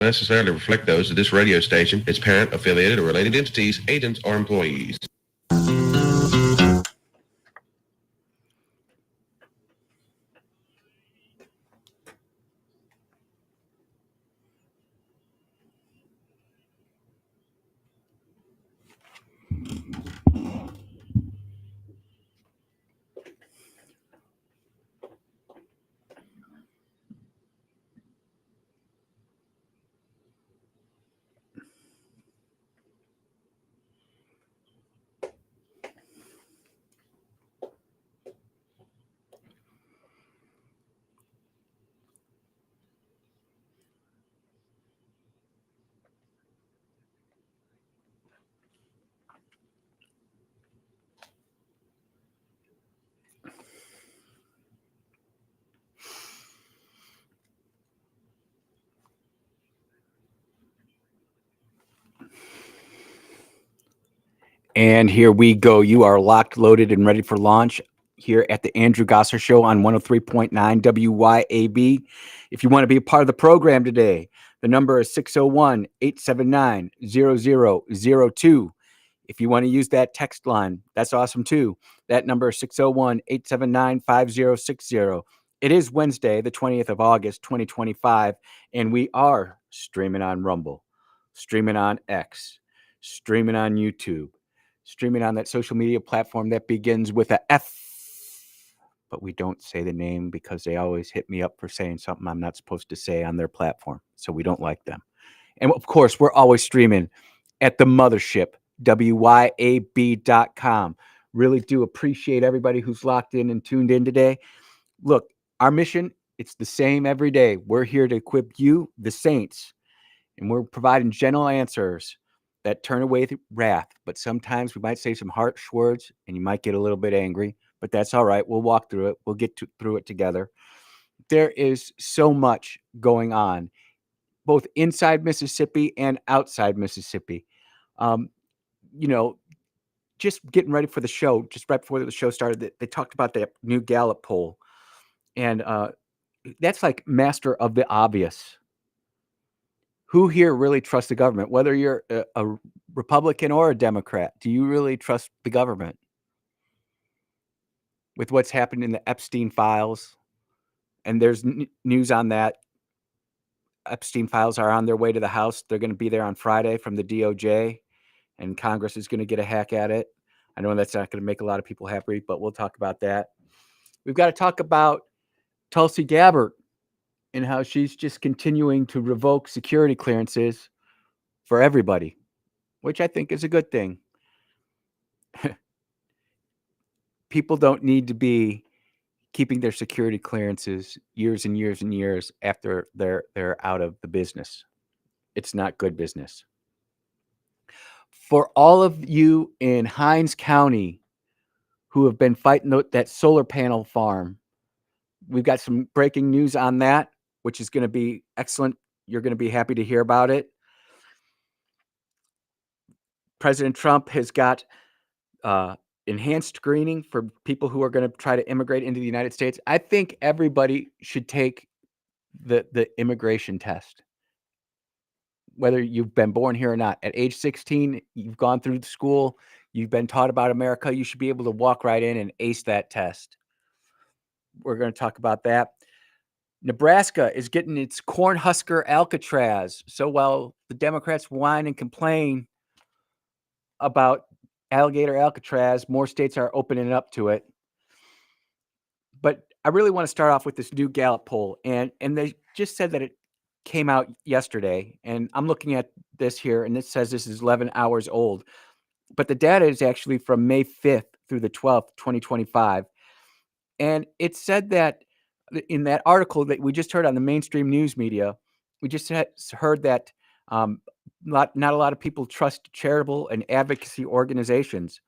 necessarily reflect those of this radio station, its parent, affiliated, or related entities, agents, or employees. And here we go. You are locked, loaded, and ready for launch here at the Andrew Gosser Show on 103.9 WYAB. If you want to be a part of the program today, the number is 601-879-0002. If you want to use that text line, that's awesome too. That number is 601-879-5060. It is Wednesday, the 20th of August, 2025, and we are streaming on Rumble, streaming on X, streaming on YouTube, streaming on that social media platform that begins with a F, but we don't say the name because they always hit me up for saying something I'm not supposed to say on their platform, so we don't like them. And of course, we're always streaming at the mothership, WYAB.com. Really do appreciate everybody who's locked in and tuned in today. Look, our mission, it's the same every day. We're here to equip you, the saints, and we're providing gentle answers that turn away wrath. But sometimes we might say some harsh words and you might get a little bit angry, but that's all right. We'll walk through it. We'll get through it together. There is so much going on, both inside Mississippi and outside Mississippi. Just getting ready for the show, just right before the show started, they talked about that new Gallup poll. And that's like master of the obvious. Who here really trusts the government? Whether you're a Republican or a Democrat, do you really trust the government? With what's happened in the Epstein files, and there's news on that. Epstein files are on their way to the House. They're going to be there on Friday from the DOJ, and Congress is going to get a hack at it. I know that's not going to make a lot of people happy, but we'll talk about that. We've got to talk about Tulsi Gabbard and how she's just continuing to revoke security clearances for everybody, which I think is a good thing. People don't need to be keeping their security clearances years and years and years after they're out of the business. It's not good business. For all of you in Hinds County who have been fighting that solar panel farm, we've got some breaking news on that, which is going to be excellent. You're going to be happy to hear about it. President Trump has got enhanced screening for people who are going to try to immigrate into the United States. I think everybody should take the immigration test, whether you've been born here or not. At age 16, you've gone through the school, you've been taught about America, you should be able to walk right in and ace that test. We're going to talk about that. Nebraska is getting its Cornhusker Alcatraz. So while the Democrats whine and complain about alligator Alcatraz, more states are opening up to it. But I really want to start off with this new Gallup poll. And they just said that it came out yesterday. And I'm looking at this here, and it says this is 11 hours old. But the data is actually from May 5th through the 12th, 2025. And it said that in that article that we just heard on the mainstream news media, we just heard that not a lot of people trust charitable and advocacy organizations.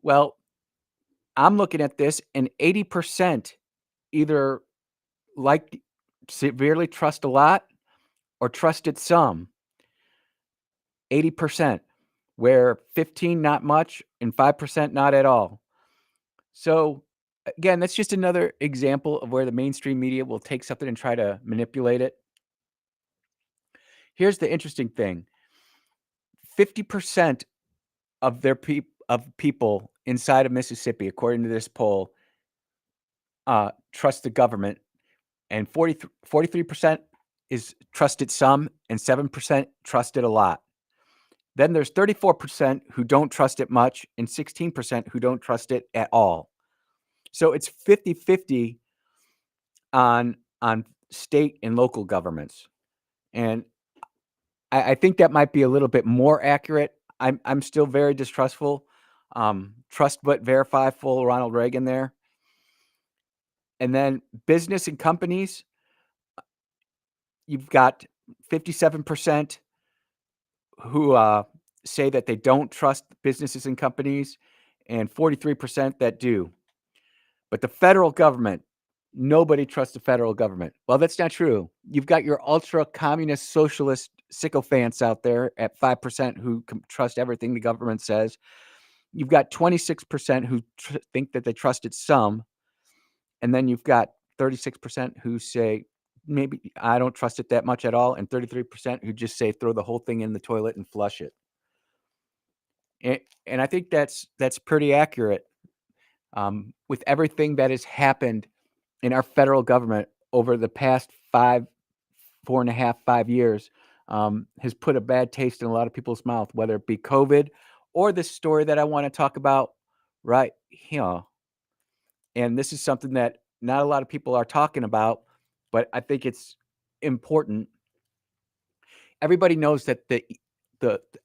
Well, I'm looking at this, and 80% either severely trust a lot or trust it some. 80%, where 15 not much and 5% not at all. So again, that's just another example of where the mainstream media will take something and try to manipulate it. Here's the interesting thing. 50% of people inside of Mississippi, according to this poll, trust the government, and 43% is trust it some, and 7% trust it a lot. Then there's 34% who don't trust it much, and 16% who don't trust it at all. So it's 50-50 on state and local governments. And I think that might be a little bit more accurate. I'm still very distrustful. Trust but verify, full Ronald Reagan there. And then business and companies, you've got 57% who say that they don't trust businesses and companies, and 43% that do. But the federal government, nobody trusts the federal government. Well, that's not true. You've got your ultra communist socialist sycophants out there at 5% who trust everything the government says. You've got 26% who think that they trust it some. And then you've got 36% who say, maybe I don't trust it that much at all. And 33% who just say, throw the whole thing in the toilet and flush it. And I think that's pretty accurate. With everything that has happened in our federal government over the past 4.5, 5 years, has put a bad taste in a lot of people's mouth, whether it be COVID or this story that I want to talk about right here. And this is something that not a lot of people are talking about, but I think it's important. Everybody knows that the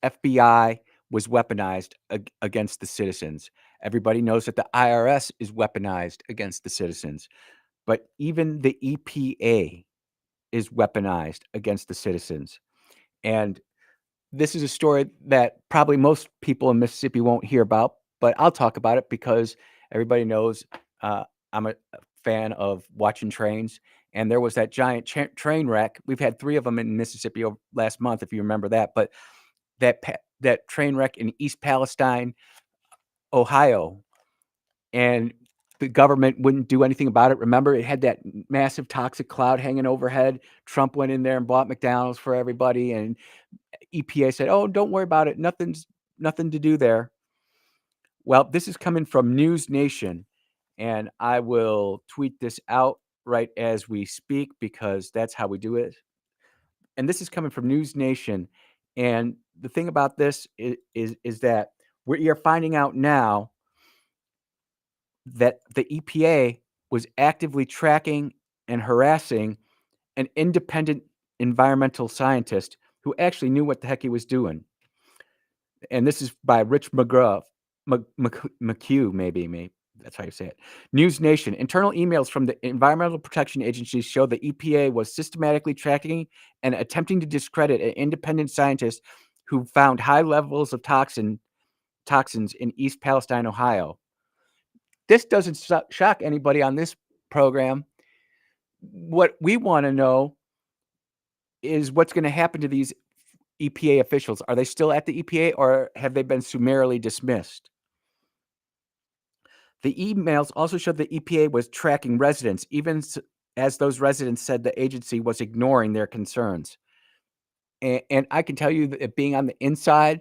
FBI was weaponized against the citizens. Everybody knows that the IRS is weaponized against the citizens. But even the EPA is weaponized against the citizens. And this is a story that probably most people in Mississippi won't hear about, but I'll talk about it because everybody knows I'm a fan of watching trains. And there was that giant train wreck. We've had 3 of them in Mississippi last month, if you remember that. But that train wreck in East Palestine, Ohio, and the government wouldn't do anything about it. Remember, it had that massive toxic cloud hanging overhead. Trump went in there and bought McDonald's for everybody, and EPA said, "Oh, don't worry about it. Nothing to do there." Well, this is coming from News Nation, and I will tweet this out right as we speak because that's how we do it. And this is coming from News Nation, and the thing about this is that we are finding out now that the EPA was actively tracking and harassing an independent environmental scientist who actually knew what the heck he was doing. And this is by Rich McGraw, McHugh, maybe that's how you say it. News Nation. Internal emails from the Environmental Protection Agency show the EPA was systematically tracking and attempting to discredit an independent scientist who found high levels of toxins in East Palestine, Ohio. This doesn't shock anybody on this program. What we want to know is what's going to happen to these EPA officials. Are they still at the EPA or have they been summarily dismissed? The emails also showed the EPA was tracking residents, even as those residents said the agency was ignoring their concerns. And I can tell you that being on the inside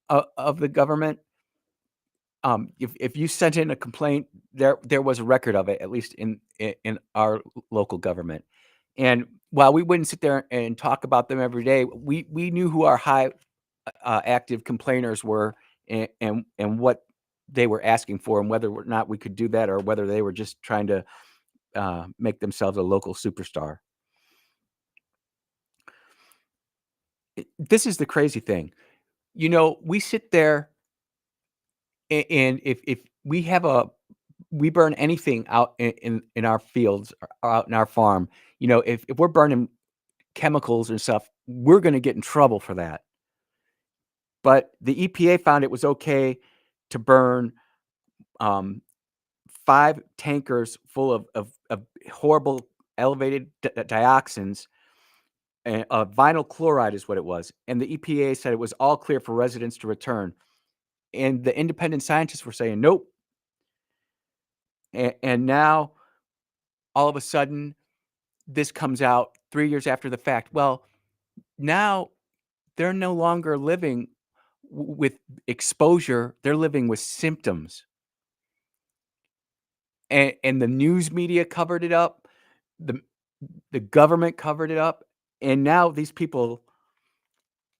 of the government, if you sent in a complaint, there was a record of it, at least in our local government. And while we wouldn't sit there and talk about them every day, we knew who our high active complainers were and what they were asking for, and whether or not we could do that, or whether they were just trying to make themselves a local superstar. This is the crazy thing. You know, we sit there and if we burn anything out in our fields or out in our farm, you know, if we're burning chemicals and stuff, we're going to get in trouble for that. But the EPA found it was okay to burn 5 tankers full of horrible elevated dioxins. And vinyl chloride is what it was. And the EPA said it was all clear for residents to return. And the independent scientists were saying, nope. And now, all of a sudden, this comes out 3 years after the fact. Well, now they're no longer living with exposure, they're living with symptoms. And the news media covered it up, the the government covered it up, and now these people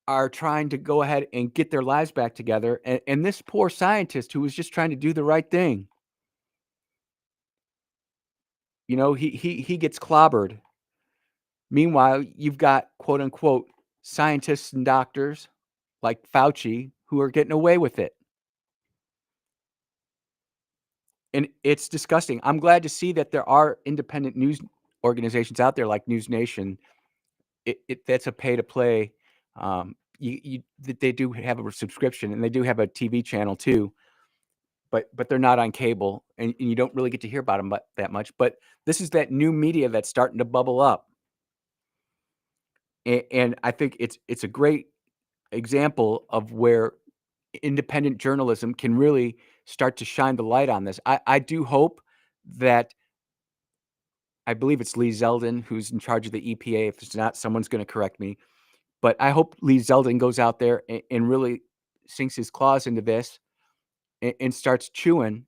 are trying to go ahead and get their lives back together, and this poor scientist who was just trying to do the right thing, he gets clobbered. Meanwhile, you've got, quote, unquote, "scientists and doctors" like Fauci who are getting away with it, and it's disgusting. I'm glad to see that there are independent news organizations out there like News Nation. That's a pay to play. You that they do have a subscription, and they do have a TV channel too, but they're not on cable, and you don't really get to hear about them that much. But this is that new media that's starting to bubble up, and I think it's a great example of where independent journalism can really start to shine the light on this. I do hope that I believe it's Lee Zeldin who's in charge of the EPA. If it's not, someone's going to correct me. But I hope Lee Zeldin goes out there and really sinks his claws into this and starts chewing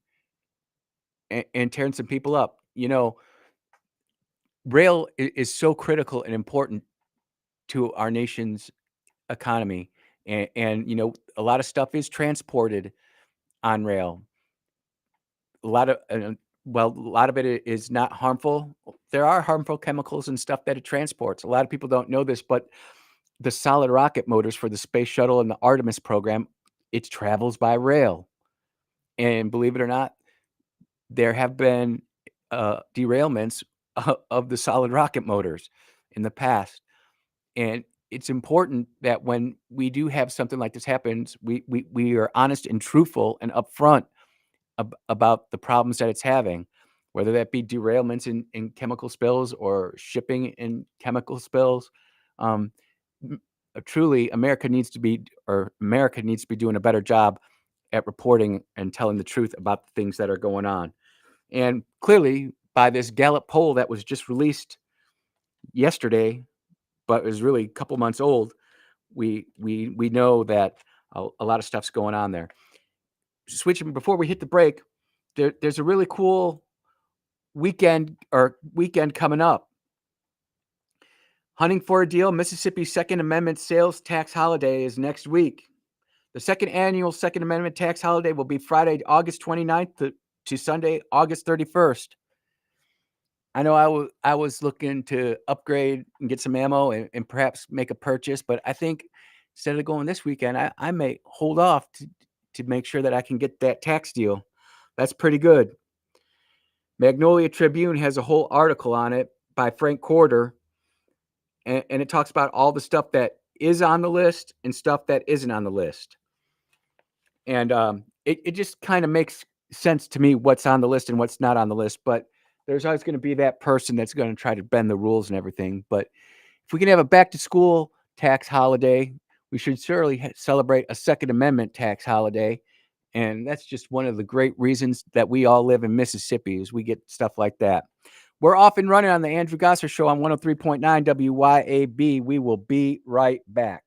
and tearing some people up. Rail is so critical and important to our nation's economy, and a lot of stuff is transported on rail. A lot of well, a lot of it is not harmful. There are harmful chemicals and stuff that it transports. A lot of people don't know this, but the solid rocket motors for the space shuttle and the Artemis program, it travels by rail. And believe it or not, there have been derailments of the solid rocket motors in the past. And it's important that when we do have something like this happens, we are honest and truthful and upfront about the problems that it's having, whether that be derailments in chemical spills or shipping in chemical spills. Um, truly, America needs to be doing a better job at reporting and telling the truth about the things that are going on. And clearly, by this Gallup poll that was just released yesterday, but was really a couple months old, we know that a lot of stuff's going on there. Switching before we hit the break, there's a really cool weekend coming up. Hunting for a Deal, Mississippi's Second Amendment sales tax holiday is next week. The second annual Second Amendment tax holiday will be Friday, August 29th to Sunday, August 31st. I know I was looking to upgrade and get some ammo and perhaps make a purchase, but I think instead of going this weekend, I may hold off to make sure that I can get that tax deal. That's pretty good. Magnolia Tribune has a whole article on it by Frank Corder, and it talks about all the stuff that is on the list and stuff that isn't on the list. And it just kind of makes sense to me what's on the list and what's not on the list. But there's always going to be that person that's going to try to bend the rules and everything. But if we can have a back to school tax holiday, we should surely celebrate a Second Amendment tax holiday. And that's just one of the great reasons that we all live in Mississippi is we get stuff like that. We're off and running on the Andrew Gosser Show on 103.9 WYAB. We will be right back.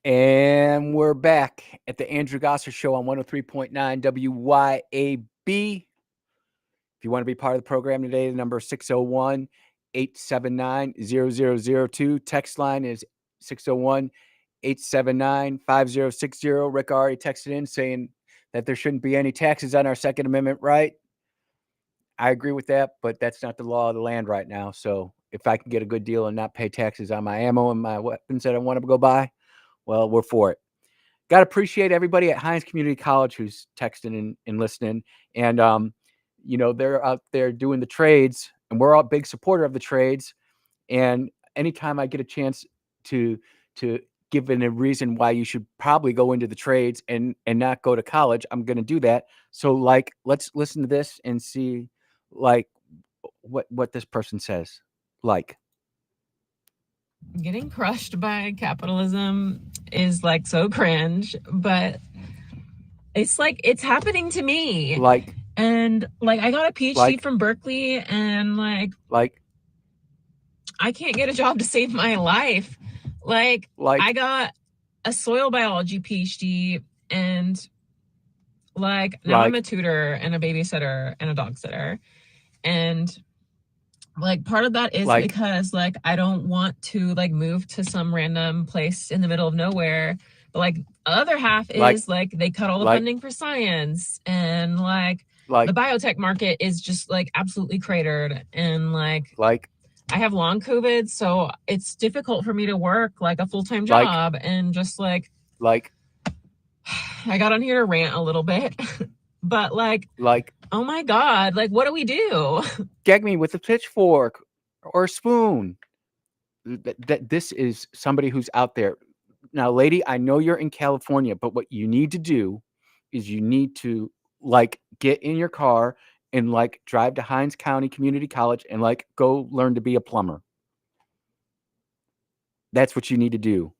And we're back at the Andrew Gosser Show on 103.9 WYAB. If you want to be part of the program today, the number is 601-879-0002. Text line is 601-879-5060. Rick already texted in saying that there shouldn't be any taxes on our Second Amendment right. I agree with that, but that's not the law of the land right now. So if I can get a good deal and not pay taxes on my ammo and my weapons that I want to go buy, well, we're for it. Got to appreciate everybody at Hines Community College who's texting and listening. And, they're out there doing the trades, and we're all big supporter of the trades. And anytime I get a chance to give a reason why you should probably go into the trades and not go to college, I'm going to do that. So, let's listen to this and see, what this person says. Getting crushed by capitalism is so cringe, but it's it's happening to me. And I got a PhD from Berkeley, and I can't get a job to save my life. I got a soil biology PhD, and now I'm a tutor and a babysitter and a dog sitter. And part of that is because I don't want to move to some random place in the middle of nowhere. But the other half is they cut all the funding for science, and the biotech market is just absolutely cratered. And I have long COVID, so it's difficult for me to work a full-time job. And just I got on here to rant a little bit. But oh my God, what do we do? Gag me with a pitchfork or a spoon. This is somebody who's out there. Now, lady, I know you're in California, but what you need to do is you need to get in your car and drive to Hines County Community College and go learn to be a plumber. That's what you need to do.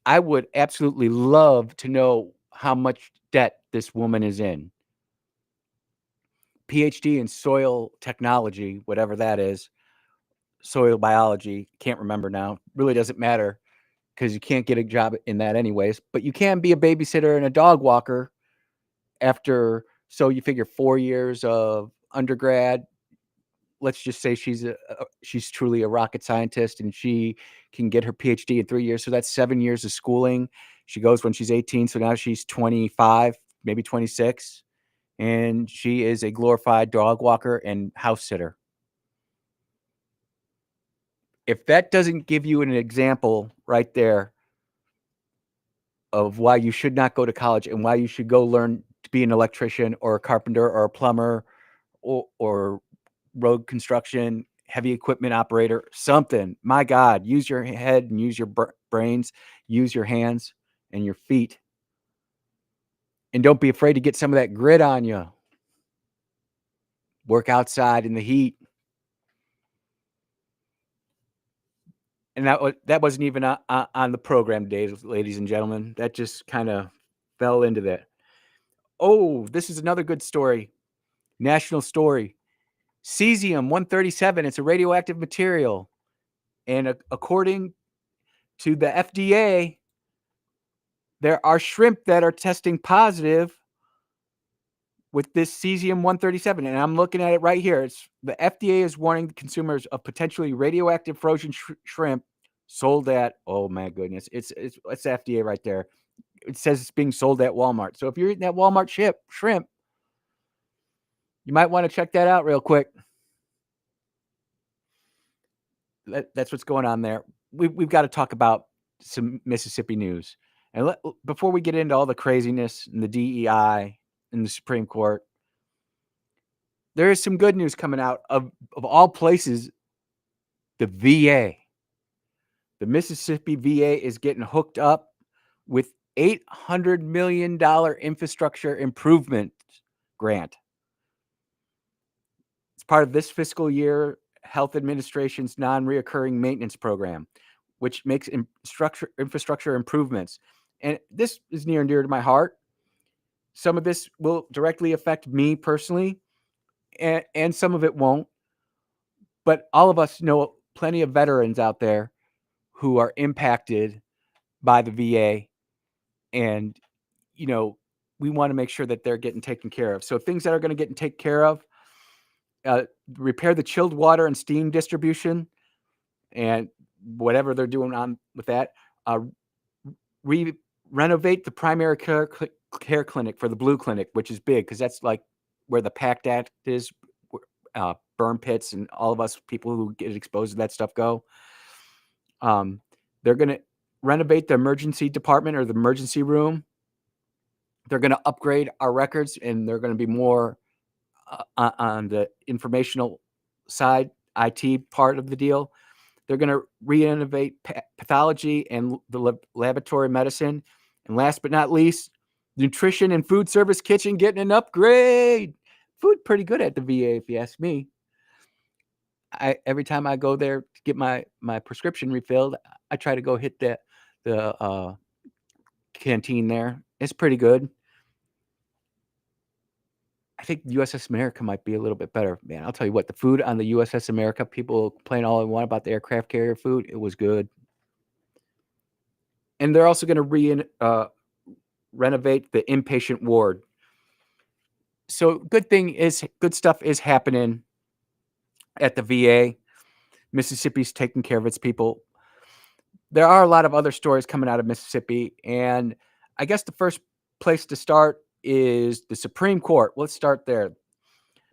I would absolutely love to know how much debt this woman is in. PhD in soil technology, whatever that is, soil biology, can't remember now. Really doesn't matter because you can't get a job in that anyways. But you can be a babysitter and a dog walker after, so you figure 4 years of undergrad. Let's just say she's truly a rocket scientist and she can get her PhD in 3 years. So that's 7 years of schooling. She goes when she's 18. So now she's 25, maybe 26. And she is a glorified dog walker and house sitter. If that doesn't give you an example right there of why you should not go to college and why you should go learn to be an electrician or a carpenter or a plumber or road construction, heavy equipment operator, something, my God, use your head and use your brains, use your hands and your feet. And don't be afraid to get some of that grit on you. Work outside in the heat. And that wasn't even on the program today, ladies and gentlemen. That just kind of fell into that. Oh, this is another good story. National story. Cesium-137, it's a radioactive material. And according to the FDA, there are shrimp that are testing positive with this cesium-137. And I'm looking at it right here. The FDA is warning consumers of potentially radioactive frozen shrimp sold at, oh my goodness, it's FDA right there. It says it's being sold at Walmart. So if you're eating that Walmart shrimp, you might want to check that out real quick. That's what's going on there. We've got to talk about some Mississippi news. And before we get into all the craziness and the DEI and the Supreme Court, there is some good news coming out of all places, the VA. The Mississippi VA is getting hooked up with $800 million infrastructure improvement grant. It's part of this fiscal year Health Administration's non-reoccurring maintenance program, which makes infrastructure improvements. And this is near and dear to my heart. Some of this will directly affect me personally, and some of it won't. But all of us know plenty of veterans out there who are impacted by the VA And, we want to make sure that they're getting taken care of. So things that are going to get taken care of, repair the chilled water and steam distribution and whatever they're doing on with that. Renovate the primary care clinic for the Blue Clinic, which is big because that's like where the PACT Act is, burn pits and all of us people who get exposed to that stuff go. They're going to renovate the emergency department or the emergency room. They're going to upgrade our records, and they're going to be more on the informational side, IT part of the deal. They're going to re-innovate pathology and the laboratory medicine. And last but not least, nutrition and food service kitchen getting an upgrade. Food pretty good at the VA, if you ask me. Every time I go there to get my prescription refilled, I try to go hit the canteen there. It's pretty good. I think USS America might be a little bit better, man. I'll tell you what, the food on the USS America, people complain all they want about the aircraft carrier food. It was good. And they're also going to renovate the inpatient ward. So good stuff is happening at the VA. Mississippi's taking care of its people. There are a lot of other stories coming out of Mississippi, and I guess the first place to start is the Supreme Court. Let's start there.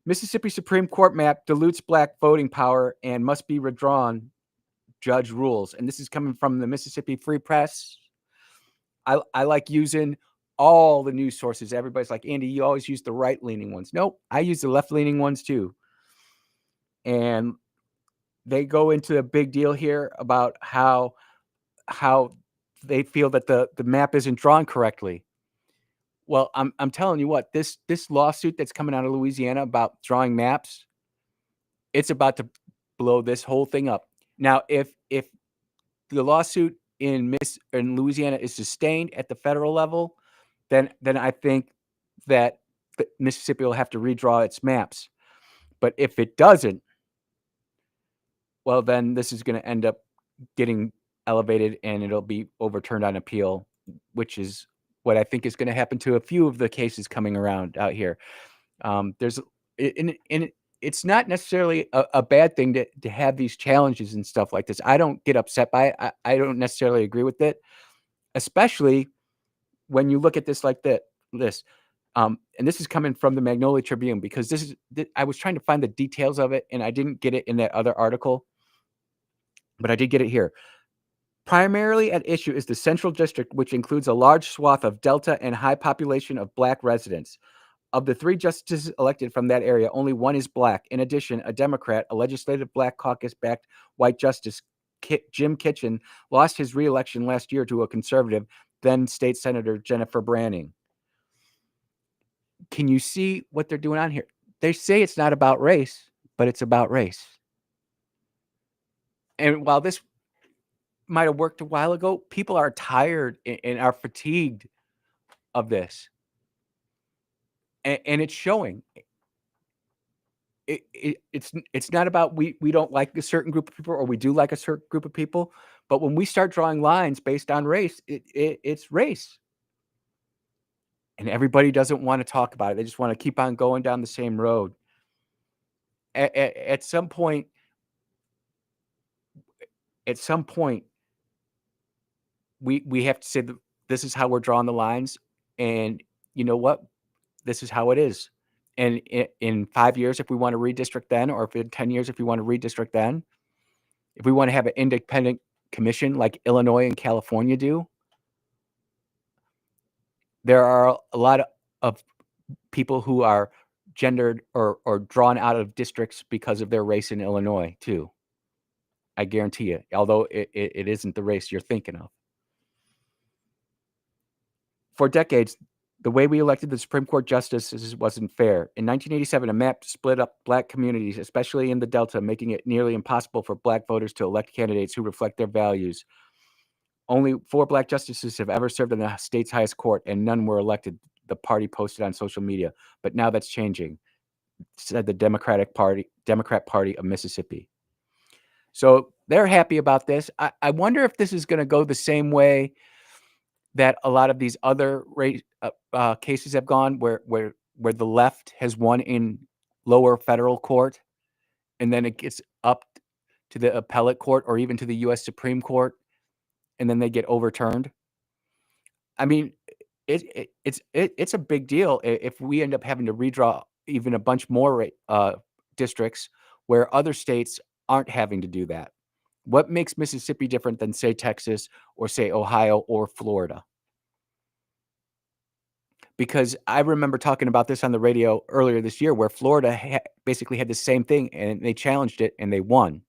Mississippi Supreme Court map dilutes black voting power and must be redrawn, judge rules. And this is coming from the Mississippi Free Press. I like using all the news sources. Everybody's like, Andy, you always use the right-leaning ones. Nope, I use the left-leaning ones too. And they go into a big deal here about how they feel that the map isn't drawn correctly. Well, I'm telling you what, this lawsuit that's coming out of Louisiana about drawing maps, it's about to blow this whole thing up. Now, if the lawsuit in Louisiana is sustained at the federal level, then I think that Mississippi will have to redraw its maps. But if it doesn't, well, then this is going to end up getting elevated and it'll be overturned on appeal, which is what I think is going to happen to a few of the cases coming around out here. It's not necessarily a bad thing to have these challenges and stuff like this. I don't get upset by it. I don't necessarily agree with it, especially when you look at this like this. And this is coming from the Magnolia Tribune, because I was trying to find the details of it and I didn't get it in that other article, but I did get it here. Primarily at issue is the Central District, which includes a large swath of Delta and high population of black residents. Of the 3 justices elected from that area, only 1 is black. In addition, a Democrat, a legislative black caucus-backed white justice, Jim Kitchen, lost his re-election last year to a conservative, then state senator Jennifer Branning. Can you see what they're doing on here? They say it's not about race, but it's about race. And while this might have worked a while ago, people are tired and are fatigued of this. And it's showing. It's not about we don't like a certain group of people or we do like a certain group of people, but when we start drawing lines based on race, it's race. And everybody doesn't want to talk about it. They just want to keep on going down the same road. At some point, we have to say that this is how we're drawing the lines. And you know what? This is how it is. And in 5 years, if we want to redistrict then, or if in 10 years, if we want to redistrict then, if we want to have an independent commission like Illinois and California do, there are a lot of people who are gendered or drawn out of districts because of their race in Illinois too. I guarantee you, although it isn't the race you're thinking of. For decades, the way we elected the Supreme Court justices wasn't fair. In 1987, a map split up black communities, especially in the Delta, making it nearly impossible for black voters to elect candidates who reflect their values. Only 4 black justices have ever served in the state's highest court, and none were elected, the party posted on social media. But now that's changing, said the Democrat Party of Mississippi. So they're happy about this. I wonder if this is going to go the same way that a lot of these other cases have gone where the left has won in lower federal court, and then it gets up to the appellate court or even to the U.S. Supreme Court, and then they get overturned. I mean, it's a big deal if we end up having to redraw even a bunch more districts where other states aren't having to do that. What makes Mississippi different than, say, Texas or, say, Ohio or Florida? Because I remember talking about this on the radio earlier this year where Florida basically had the same thing, and they challenged it, and they won.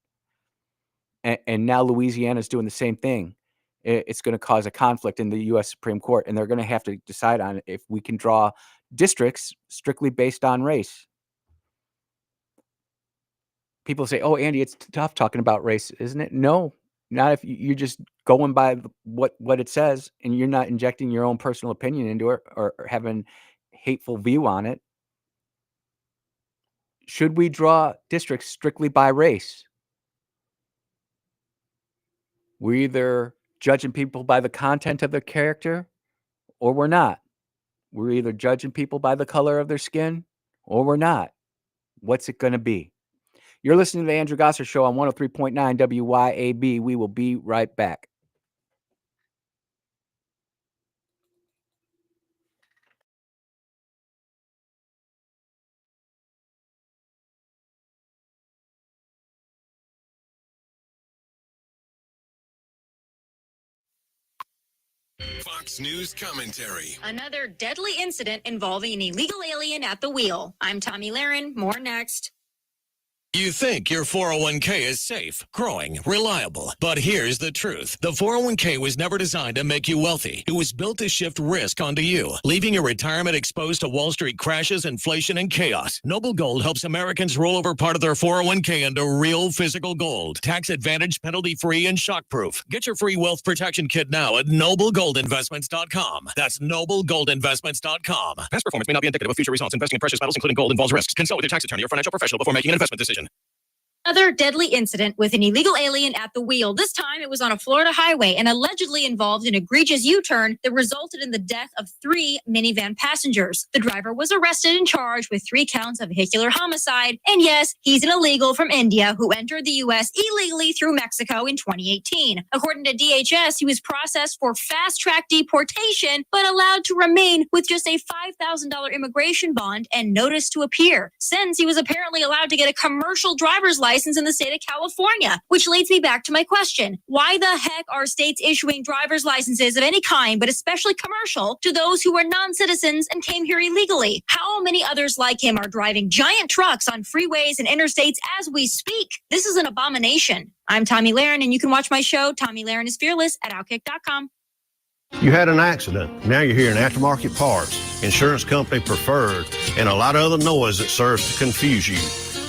And now Louisiana's doing the same thing. It's going to cause a conflict in the U.S. Supreme Court, and they're going to have to decide on if we can draw districts strictly based on race. People say, "Oh, Andy, it's tough talking about race, isn't it?" No, not if you're just going by what it says, and you're not injecting your own personal opinion into it or having hateful view on it. Should we draw districts strictly by race? We're either judging people by the content of their character, or we're not. We're either judging people by the color of their skin, or we're not. What's it going to be? You're listening to the Andrew Gosser Show on 103.9 WYAB. We will be right back. Fox News commentary. Another deadly incident involving an illegal alien at the wheel. I'm Tommy Lahren. More next. You think your 401k is safe, growing, reliable. But here's the truth. The 401k was never designed to make you wealthy. It was built to shift risk onto you, leaving your retirement exposed to Wall Street crashes, inflation, and chaos. Noble Gold helps Americans roll over part of their 401k into real physical gold. Tax advantage, penalty-free, and shock-proof. Get your free wealth protection kit now at noblegoldinvestments.com. That's noblegoldinvestments.com. Past performance may not be indicative of future results. Investing in precious metals, including gold, involves risks. Consult with your tax attorney or financial professional before making an investment decision. Another deadly incident with an illegal alien at the wheel. This time it was on a Florida highway and allegedly involved an egregious U-turn that resulted in the death of 3 minivan passengers. The driver was arrested and charged with 3 counts of vehicular homicide. And yes, he's an illegal from India who entered the U.S. illegally through Mexico in 2018. According to DHS, he was processed for fast-track deportation, but allowed to remain with just a $5,000 immigration bond and notice to appear, since he was apparently allowed to get a commercial driver's license in the state of California, which leads me back to my question. Why the heck are states issuing driver's licenses of any kind, but especially commercial, to those who are non-citizens and came here illegally? How many others like him are driving giant trucks on freeways and interstates as we speak? This is an abomination. I'm Tommy Lahren, and you can watch my show, Tommy Lahren is Fearless, at Outkick.com. You had an accident. Now you're hearing aftermarket parts, insurance company preferred, and a lot of other noise that serves to confuse you.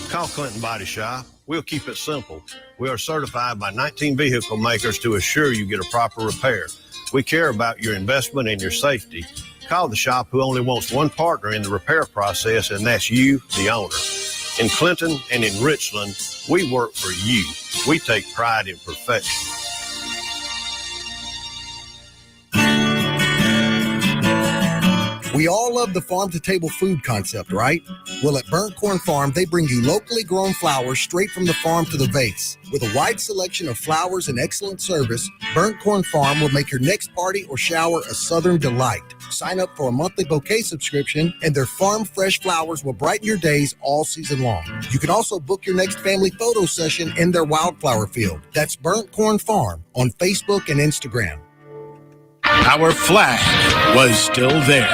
Call Clinton Body Shop. We'll keep it simple. We are certified by 19 vehicle makers to assure you get a proper repair. We care about your investment and your safety. Call the shop who only wants one partner in the repair process, and that's you, the owner. In Clinton and in Richland, we work for you. We take pride in perfection. We all love the farm-to-table food concept, right? Well, at Burnt Corn Farm, they bring you locally grown flowers straight from the farm to the vase. With a wide selection of flowers and excellent service, Burnt Corn Farm will make your next party or shower a southern delight. Sign up for a monthly bouquet subscription, and their farm-fresh flowers will brighten your days all season long. You can also book your next family photo session in their wildflower field. That's Burnt Corn Farm on Facebook and Instagram. Our flag was still there.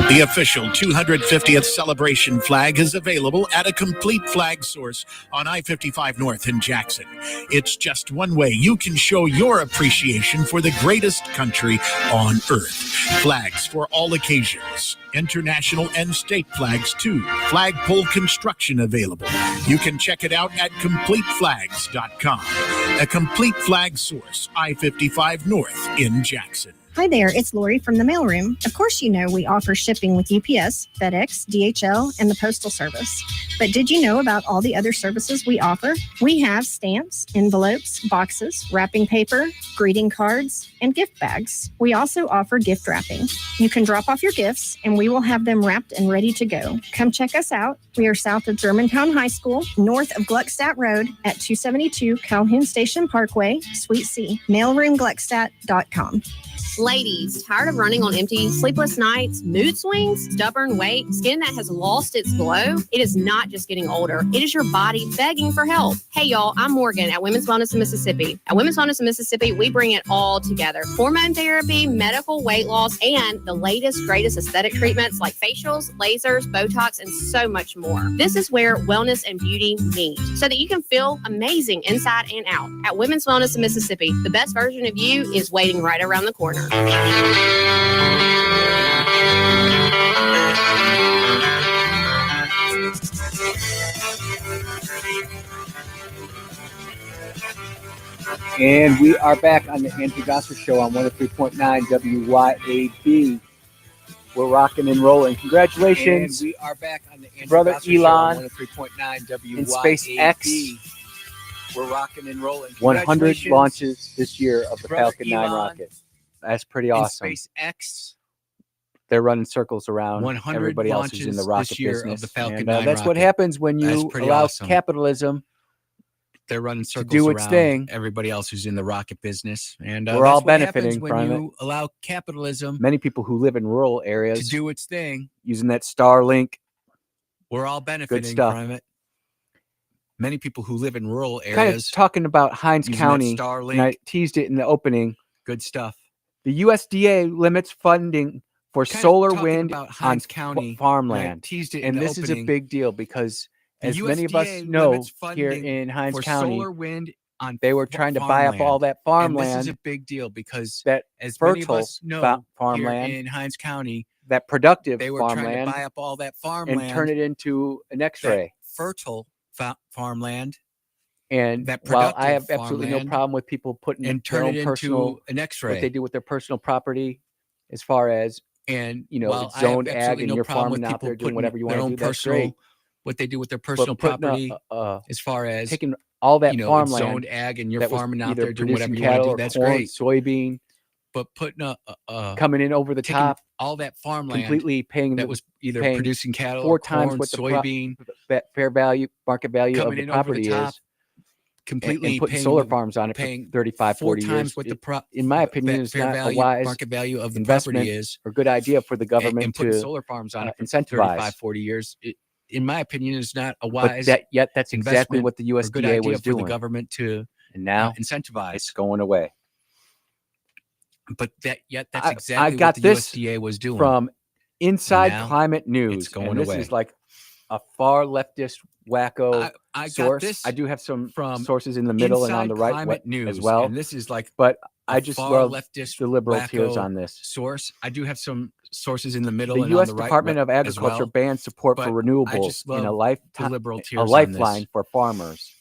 The official 250th celebration flag is available at a complete flag source on I-55 North in Jackson. It's just one way you can show your appreciation for the greatest country on earth. Flags for all occasions. International and state flags too. Flagpole construction available. You can check it out at CompleteFlags.com. A complete flag source, I-55 North in Jackson. Hi there, it's Lori from the mailroom. Of course, you know we offer shipping with UPS, FedEx, DHL, and the Postal Service. But did you know about all the other services we offer? We have stamps, envelopes, boxes, wrapping paper, greeting cards, and gift bags. We also offer gift wrapping. You can drop off your gifts, and we will have them wrapped and ready to go. Come check us out. We are south of Germantown High School, north of Gluckstadt Road at 272 Calhoun Station Parkway, Suite C. Mailroomgluckstadt.com. Ladies, tired of running on empty, sleepless nights, mood swings, stubborn weight, skin that has lost its glow? It is not just getting older. It is your body begging for help. Hey, y'all, I'm Morgan at Women's Wellness in Mississippi. At Women's Wellness in Mississippi, we bring it all together. Hormone therapy, medical weight loss, and the latest, greatest aesthetic treatments like facials, lasers, Botox, and so much more. This is where wellness and beauty meet so that you can feel amazing inside and out. At Women's Wellness in Mississippi, the best version of you is waiting right around the corner. And we are back on the Andrew Gosser Show on 103.9 WYAB. We're rocking and rolling. Congratulations. And we are back on the Andrew Brother Gosser Elon Show on 103.9 WYAB. in SpaceX. We're rocking and rolling. 100 launches this year of the Brother Falcon 9 Elon rocket. That's pretty awesome. SpaceX. They're running circles around 100 everybody else who's in the rocket this year business. of the Falcon And, 9 that's what rocket. happens when That's you pretty allow awesome. capitalism They're running circles do its around thing. everybody else who's in the rocket business. And We're all benefiting when from you allow capitalism Many people who live in rural to areas do its thing. using that Starlink. We're all benefiting stuff. from it. Many people who live in rural Kind of areas. talking about Hines using that County, and I Starlink. teased it in the opening. Good stuff. The USDA limits funding for Kind of solar talking wind about on Hines County, and I farmland. teased it in And the this is a opening. big deal because, The as many of us USDA know, limits here funding in Hines for County, solar wind on they were trying to buy up all that And this is farmland, a big deal because, that as many of fertile us know, farmland, here in Hines County, that productive they were trying to farmland, buy up all that and farmland turn it into an X-ray. fertile farmland, And that while I productive have absolutely no farmland, problem with people putting and their turn own it personal, into an what X-ray. they do with their personal property, as far as, And you know, while it's I have zoned ag absolutely and no you're problem farming with out there people doing putting whatever you their want to own do, that's great. personal, what they do with their But personal putting property, as far as taking all that you know, it's farmland zoned ag and you're that was farming out either there doing whatever producing you want cattle to or do, that's corn, great. soybean, But putting coming in over the taking top, all that farmland completely paying that was either paying producing cattle 4 or times corn, what the soybean, fair value, market value of coming the in over the property top, is, completely and putting paying solar the- farms on it for paying 35, 4 40 times years, what the in my opinion, is fair not a value, wise market value of the investment property is, or good idea for the government and putting to solar farms on it for incentivize. 35, 40 years. In my opinion, is not a But wise that's exactly investment what the or good USDA idea was for the doing. government to And now incentivize. it's going away. But that's I exactly got what the this USDA was doing. from Inside Now Climate News. going And this away. is like a far leftist wacko I source. got this I do have some from sources in the middle and on the Inside right Climate News, as well. and this is like But a I just far love leftist the liberal tears wacko on this. source. I do have some sources in the middle The and U.S. on the right Department of as Agriculture well. bans support But for I renewables just in love the liberal a tears on lifeline this. for farmers.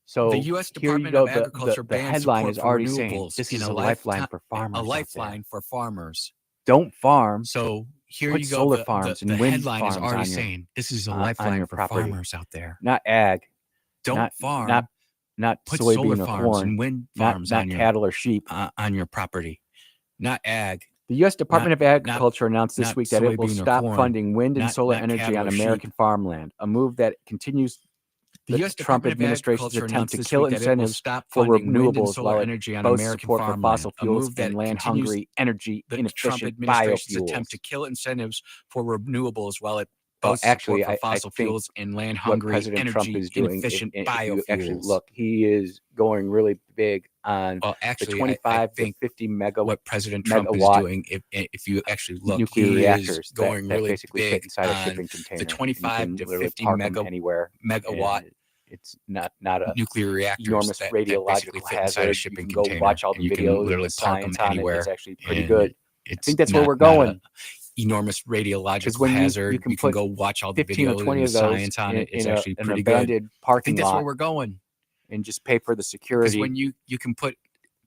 So The U.S. here you Department go. of Agriculture The bans headline support is for already saying renewables this in is a a lifeline lifetime- for farmers. a out there. lifeline for farmers. Don't farm. So here Put you go. solar the, farms the, and the wind headline is farms already on your- saying this is a on lifeline your for property. farmers out there. Not ag. Don't not, farm. Not Put soybean solar or farms corn. and wind Not farms on your cattle or sheep. on your property. Not ag. The U.S. Department Not- of Agriculture announced this not week that it will soybean or stop corn. funding wind and Not- solar not energy cattle on or American farmland, a move that continues The the U.S. Trump Department of administration's Agriculture attempt announced to this kill week that it will incentives stop for funding wind and renewables solar while it energy on boasts American support for farmland, fossil a fuels move that and land-hungry, energy the Trump inefficient administration's biofuels. attempt to kill incentives for renewables while it Well, boasts actually, support for I fossil think fuels and what land-hungry, President Trump energy is doing, inefficient if biofuels. you actually look, he is going really big on Well, the actually, 25 I think to 50 megawatt what President Trump is megawatt doing, if you actually look, nuclear he reactors is going that really basically fit big inside a on shipping container. the and you 25 can to literally 50 park them anywhere. megawatt and it's not a nuclear reactors enormous that radiological basically fit inside hazard. a You shipping can go container. watch all and the you can videos, literally the park them science on it. anywhere. It's actually pretty and good. It's I think that's where not- we're not a going. Enormous radiological when you hazard. can You can put go watch all the 15 or videos 20 and of the those science on it. It's in actually an pretty good. abandoned I parking think that's where lot we're going. and just pay for the Because security. when you can put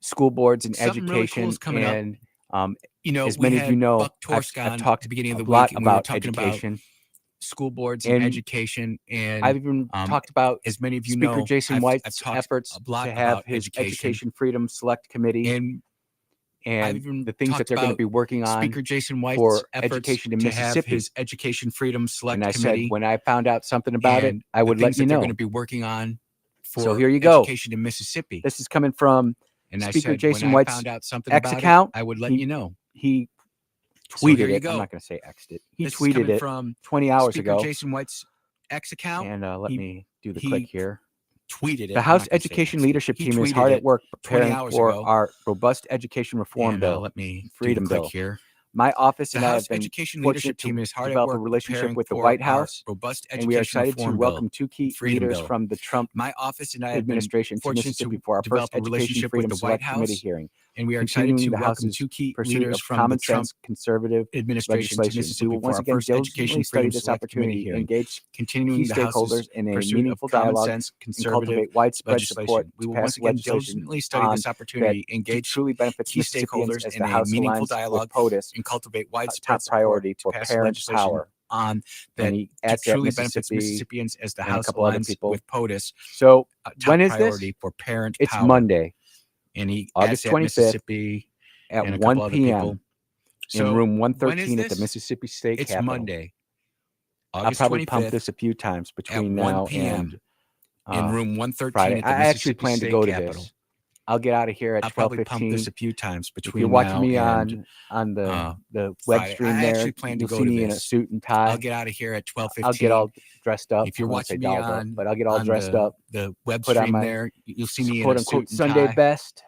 school boards and Something really cool education. is coming up. And as we many of had you know, Buck I've Torsk on talked at the beginning of a the lot week, and we were about talking about education. school boards and And education, and I've even talked about, as many of you Speaker know, Jason I've White's talked efforts a lot to have about his Education Freedom Select Committee. and and the things that they're going to be working on Speaker Jason White's for efforts education in to have Mississippi. his Education Freedom Select And I Committee. said, when I found out something about it, and I would the let things you that they're know. going to be working on for So here you go. education in Mississippi. This is coming from And I Speaker said, Jason when I White's found out something X about account. it, I would let you know. He So here tweeted you it. go. I'm not going to say X'd it. He This is tweeted coming it from 20 hours Speaker ago. Jason White's X account. And let He- me do the he click here. tweeted it. The I'm House not gonna say Education X'd it. Leadership He Team is tweeted hard it at work 20 preparing hours for ago. our robust education reform And, bill, let me Freedom do the click Bill. here. My office The and I House have been Education fortunate Leadership to Team is hard at develop a work relationship preparing with the for White our House, robust and we are education excited to reform welcome bill, two key Freedom leaders Bill. from the Trump My office and I have been administration to fortunate Mississippi to for our develop first a Education relationship Freedom with the White Select Committee House, hearing, and we are excited continuing to the welcome House's two key pursuit leaders of from the common Trump sense conservative administration to legislation. We Mississippi will for once our again first Education diligently study Freedom this Select Committee opportunity, hearing, engage continuing key the House's stakeholders in a pursuit meaningful of common dialogue, sense and conservative cultivate widespread support legislation. We to will pass once again legislation diligently study this that opportunity, engage truly benefits key Mississippians stakeholders as in the a House meaningful aligns with dialogue POTUS, and cultivate widespread top support priority to for pass parent legislation power. on that And he adds that truly benefits Mississippi Mississippians as the and a House couple other aligns people. with POTUS. So Top when is this? priority for parent It's power. Monday, And he August adds that 25th Mississippi at and a 1 couple other p.m. people. in So room when is 113 at the this? Mississippi State It's Capitol. Monday, I'll August probably pump 25th this a few times at between 1 now p.m. and in room 113 Friday. at the I actually Mississippi plan to State go to Capitol. this. I'll get out of here at I'll probably pump this 12:15. a few times If between you're watching now me and on the web Friday. stream I there, actually plan to you'll go see to me in a this. suit and I'll tie. get out of here at 12:15. I'll get all dressed up. If you're I won't say watching me dolled up, on, but I'll get all on dressed the, up. the web Put on stream my there, you'll see me in quote a suit unquote and Sunday tie. best.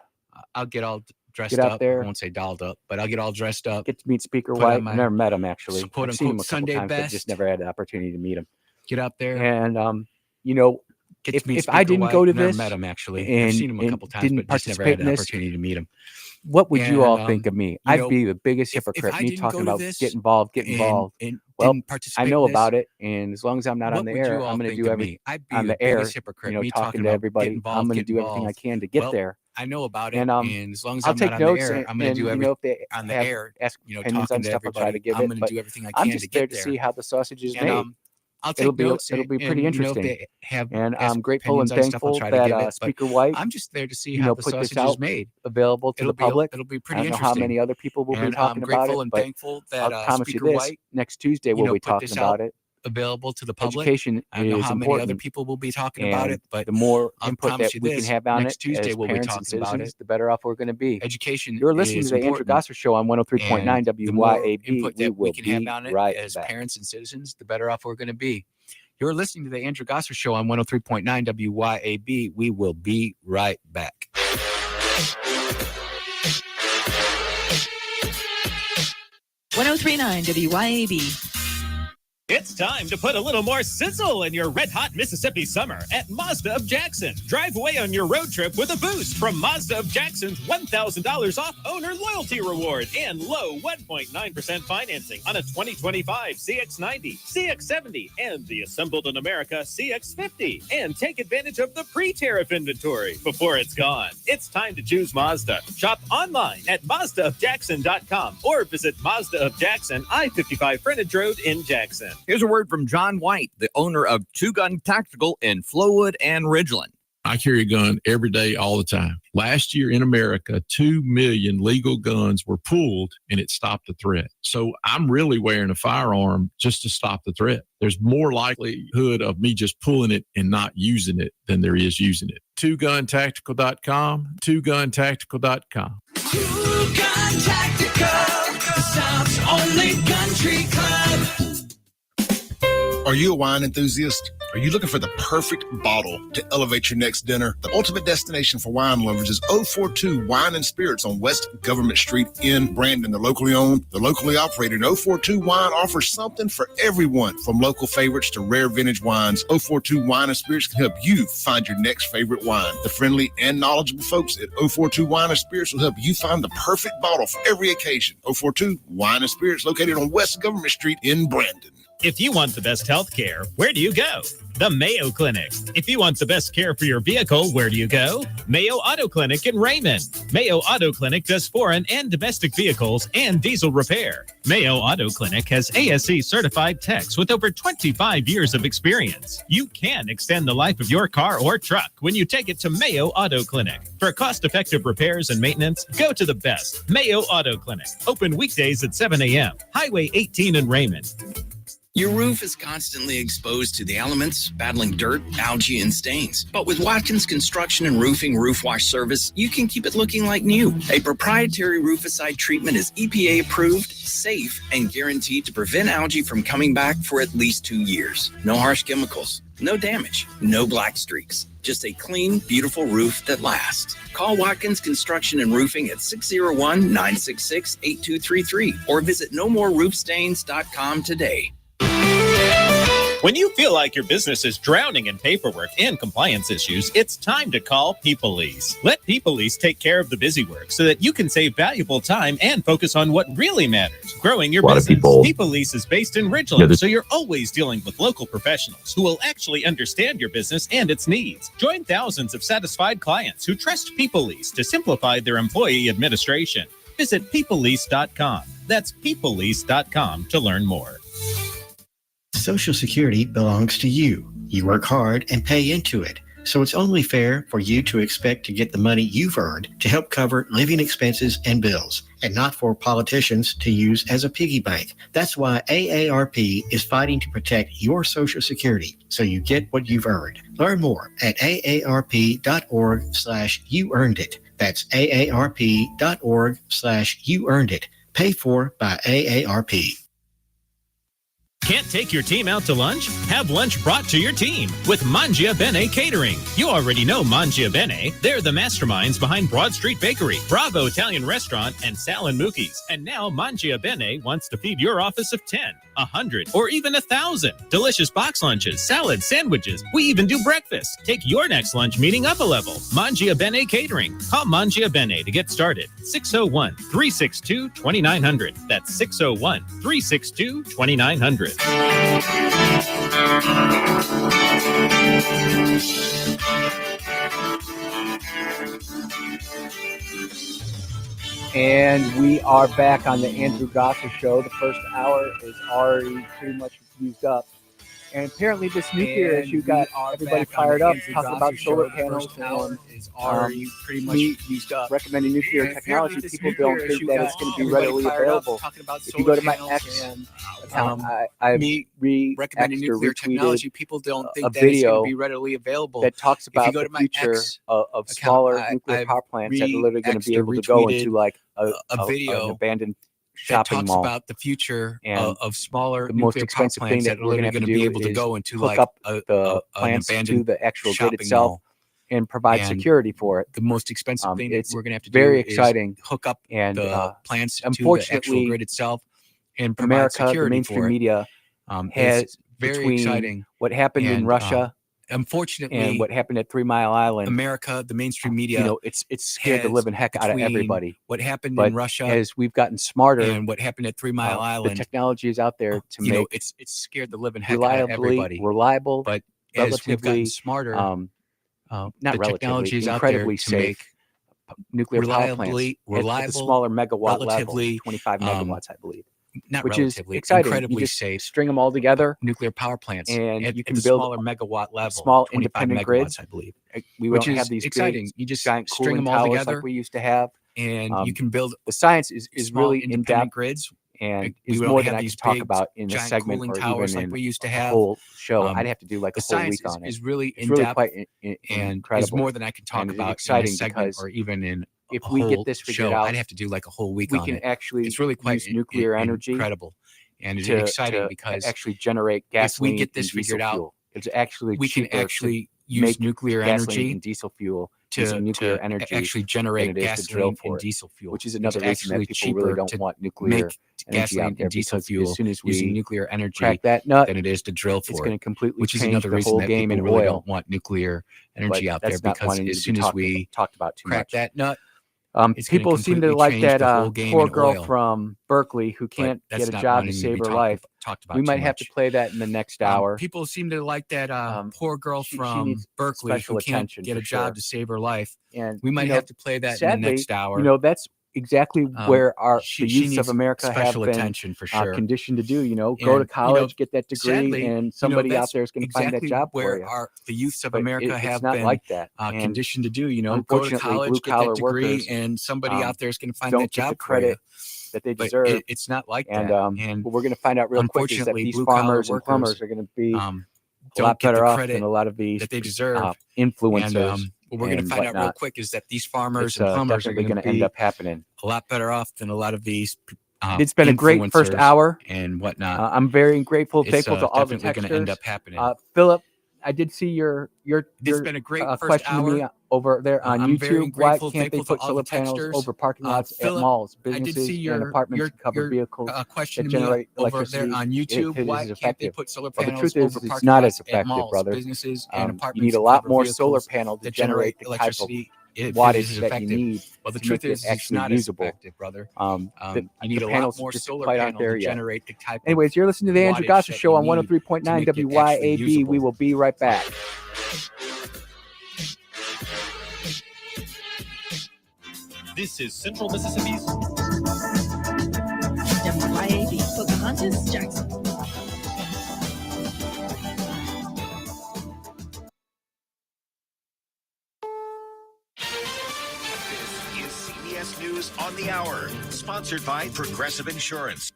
I'll get all dressed Get out up. there. I won't say dolled up, but I'll get all dressed up. Get to meet Speaker Put on White. my I've never met him actually. quote I've seen him unquote a couple Sunday times, but best. just never had the opportunity to meet him. Get out there. And you know, Get if to meet if Speaker I didn't White. go to Never this met him actually. I've and, seen him a and couple times, didn't but just never participate had in the this, opportunity to meet him. what would you And, all think of me? you I'd know, be the biggest if hypocrite. I Me didn't talking go to about this get involved. and Well, didn't I participate know in this, about it, and as long as I'm not on what the would air, you all I'm going to think do of everything me? I'd be on the the air. biggest hypocrite. Me Talking talking to about everybody. get involved, I'm going to get do everything I involved. can to get Well, there. I know about it, And and as long as I'll I'm take not on the notes, air, I'm going to do you everything know, if they on the have air. ask You know, opinions talking on to stuff, I'll try to everybody. give I'm it. going to But do everything I I'm can just to there get to there. see how the sausage is And made. I'll It'll take be notes. it'll be pretty and, you know, if interesting. they have And ask I'm grateful and opinions on stuff, I'll thankful try to give that it. But Speaker White, I'm just there to see you how know, the put this sausage is out made. available to the public. It'll be I pretty don't know how interesting. many other people will be And talking I'm about grateful it, and but thankful that I'll promise Speaker you this: White, next Tuesday you we'll know, be put talking this about out it. available to the public. Education I don't know is how many other important, people will be talking about and it, but the more I'll input promise that you we can this: have on next it Tuesday as we'll be parents and talking about citizens, it. the better off we're going to be. Education You're listening is to the Andrew important, Gosser Show on 103.9 and the more WYAB. input We that we will can have be on it right as back. parents and citizens, the better off we're going to be. You're listening to the Andrew Gosser Show on 103.9 WYAB. We will be right back. 103.9 WYAB. It's time to put a little more sizzle in your red-hot Mississippi summer at Mazda of Jackson. Drive away on your road trip with a boost from Mazda of Jackson's $1,000 off owner loyalty reward and low 1.9% financing on a 2025 CX-90, CX-70, and the Assembled in America CX-50. And take advantage of the pre-tariff inventory before it's gone. It's time to choose Mazda. Shop online at MazdaofJackson.com or visit Mazda of Jackson, I-55 Frontage Road in Jackson. Here's a word from John White, the owner of Two Gun Tactical in Flowood and Ridgeland. I carry a gun every day, all the time. Last year in America, 2 million legal guns were pulled, and it stopped the threat. So I'm really wearing a firearm just to stop the threat. There's more likelihood of me just pulling it and not using it than there is using it. TwoGunTactical.com, TwoGunTactical.com. Two Gun Tactical, the South's only country club. Are you a wine enthusiast? Are you looking for the perfect bottle to elevate your next dinner? The ultimate destination for wine lovers is 042 Wine and Spirits on West Government Street in Brandon. They're locally owned, they're locally operated. 042 Wine offers something for everyone, from local favorites to rare vintage wines. 042 Wine and Spirits can help you find your next favorite wine. The friendly and knowledgeable folks at 042 Wine and Spirits will help you find the perfect bottle for every occasion. 042 Wine and Spirits, located on West Government Street in Brandon. If you want the best health care, where do you go? The Mayo Clinic. If you want the best care for your vehicle, where do you go? Mayo Auto Clinic in Raymond. Mayo Auto Clinic does foreign and domestic vehicles and diesel repair. Mayo Auto Clinic has ASE certified techs with over 25 years of experience. You can extend the life of your car or truck when you take it to Mayo Auto Clinic. For cost-effective repairs and maintenance, go to the best, Mayo Auto Clinic. Open weekdays at 7 a.m. Highway 18 in Raymond. Your roof is constantly exposed to the elements, battling dirt, algae, and stains. But with Watkins Construction and Roofing Roof Wash Service, you can keep it looking like new. A proprietary rooficide treatment is EPA approved, safe, and guaranteed to prevent algae from coming back for at least 2 years. No harsh chemicals, no damage, no black streaks. Just a clean, beautiful roof that lasts. Call Watkins Construction and Roofing at 601-966-8233 or visit nomoreroofstains.com today. When you feel like your business is drowning in paperwork and compliance issues, it's time to call Peoplease. Let Peoplease take care of the busy work so that you can save valuable time and focus on what really matters, growing your business. Peoplease is based in Ridgeland, so you're always dealing with local professionals who will actually understand your business and its needs. Join thousands of satisfied clients who trust Peoplease to simplify their employee administration. Visit peoplease.com. That's peoplease.com to learn more. Social Security belongs to you. You work hard and pay into it. So it's only fair for you to expect to get the money you've earned to help cover living expenses and bills, and not for politicians to use as a piggy bank. That's why AARP is fighting to protect your Social Security so you get what you've earned. Learn more at aarp.org/youearnedit. That's aarp.org/youearnedit. Paid for by AARP. Can't take your team out to lunch? Have lunch brought to your team with Mangia Bene Catering. You already know Mangia Bene. They're the masterminds behind Broad Street Bakery, Bravo Italian Restaurant, and Sal and Mookie's. And now Mangia Bene wants to feed your office of 10, 100, or even 1,000. Delicious box lunches, salads, sandwiches. We even do breakfast. Take your next lunch meeting up a level. Mangia Bene Catering. Call Mangia Bene to get started. 601-362-2900. That's 601-362-2900. And we are back on the Andrew Gosser Show. The first hour is already pretty much used up. And apparently this nuclear issue got everybody fired up, talking about solar panels and already pretty much used up. Recommending nuclear technology. People don't think that it's going to be readily available. If you go to my X account, I recommending nuclear technology. People don't think a that it's going video to be readily available. that talks If you about go the to my future X of smaller account, nuclear I've power plants that are literally going to be able to go retweeted into like a video an abandoned that shopping talks mall. about the future And of smaller the most nuclear power expensive thing plants that that are we're literally going to be able to is go into hook like up an the plants to abandoned the actual grid shopping itself mall. and provide And security for it. The most expensive thing that It's we're going to have to very do exciting. is hook up And the plants to the actual unfortunately, grid itself and provide America, the security mainstream for it. media, has It's very between exciting. what happened in And, Russia unfortunately, and what happened at 3 Mile Island. America, the mainstream media, You know, it's scared the has living heck out of between everybody. what happened But in Russia as we've gotten smarter, and what happened at 3 Mile the Island, technology is out there to you know, make it's scared the living heck out of everybody. reliable, But as we've gotten relatively smarter, not the relatively, technology is out there incredibly to safe make nuclear power plants at the reliable, smaller megawatt level, relatively, 25 megawatts, I believe. not Which is relatively, exciting. incredibly You just safe string them all together, nuclear power plants, and at, you at can the build smaller megawatt level, small 25 independent megawatts, grids. I believe. We Which don't is have these exciting. big, You just giant string cooling them all towers together, like we used to have. and you can build The science is small really in independent depth, grids. and We is don't more have than I these could talk big, about in a giant segment cooling or towers even like in we used to a have. whole show. Um, I'd have to do like the a whole science week on it. is really It's in really depth quite and is incredible. more than I can talk And it's about in exciting a segment because or even in if a we whole get this figured show. out, I'd have to do like a whole week we on can it. actually It's really quite use nuclear energy incredible, and it's to exciting because actually generate if we gasoline get this and diesel figured out, fuel. It's actually we can cheaper to actually use make nuclear gasoline energy and diesel fuel to using nuclear to energy actually than generate it is to drill gasoline for and it, diesel fuel. which is It's another reason actually that people really cheaper don't to want nuclear make energy gasoline out there, and diesel because fuel as soon as using we nuclear crack energy that nut, than it is to drill it's for going it. to completely Which is change another the reason whole that game people in really oil. don't want nuclear But energy out there, that's not because one I need as to soon be as we talked about too crack much. that nut, People seem to like that poor girl from Berkeley who can't that's get a not job one to that save needs to her be life. talked about We too might have to much. play that in the next hour. People seem to like that poor girl she from needs Berkeley special who can't attention get for a job sure. to save her life. And We might have to play that in the sadly, next hour. that's exactly where the youths of needs America have special been attention for sure. conditioned to do. Go to And, college, get that degree, sadly, and somebody out that's there is going to find that exactly job where for you. the youths of But America it's have not been like that. And conditioned to do. Go to unfortunately, college, get blue-collar that degree, workers, and somebody out there is going to find don't that get the job for you. credit that they But deserve. it's not like And, that. And what we're going to find out real quick is that unfortunately, these blue-collar farmers and workers, plumbers are going to be a don't lot get the better off credit than a lot of these that they deserve. influencers. And what we're going to and find out real whatnot. quick is that these farmers It's and plumbers are definitely going to end be up happening. a lot better off than a lot of these. It's been a great first influencers hour and whatnot. I'm very grateful, It's, thankful to all the definitely going to end up texters. happening. Philip, I did see your It's been a great first question to me hour. over there on I'm very YouTube. Why grateful, can't they thankful put to all solar the panels texters. over parking lots at Philip, malls, I did businesses, see and apartments to cover vehicles question that to me generate over electricity? there on YouTube. It Why is can't they effective. put solar Well, the panels truth is, over it's parking not lots as at effective, malls, brother. businesses, and apartments? You need a to lot cover more vehicles solar panels to that generate the type of electricity if it is wattage that you effective. need Well, the to truth make it is, it's actually not usable. as effective, brother. You need the a lot panels more just solar quite aren't panel there to yet. generate the type Anyways, you're listening to the Andrew wattage Gossett that Show you on need 103.9 to make it actually WYAB. usable. We will be right back. This is Central Mississippi's WYAB, Pocahontas, Jackson. This is CBS News on the Hour, sponsored by Progressive Insurance.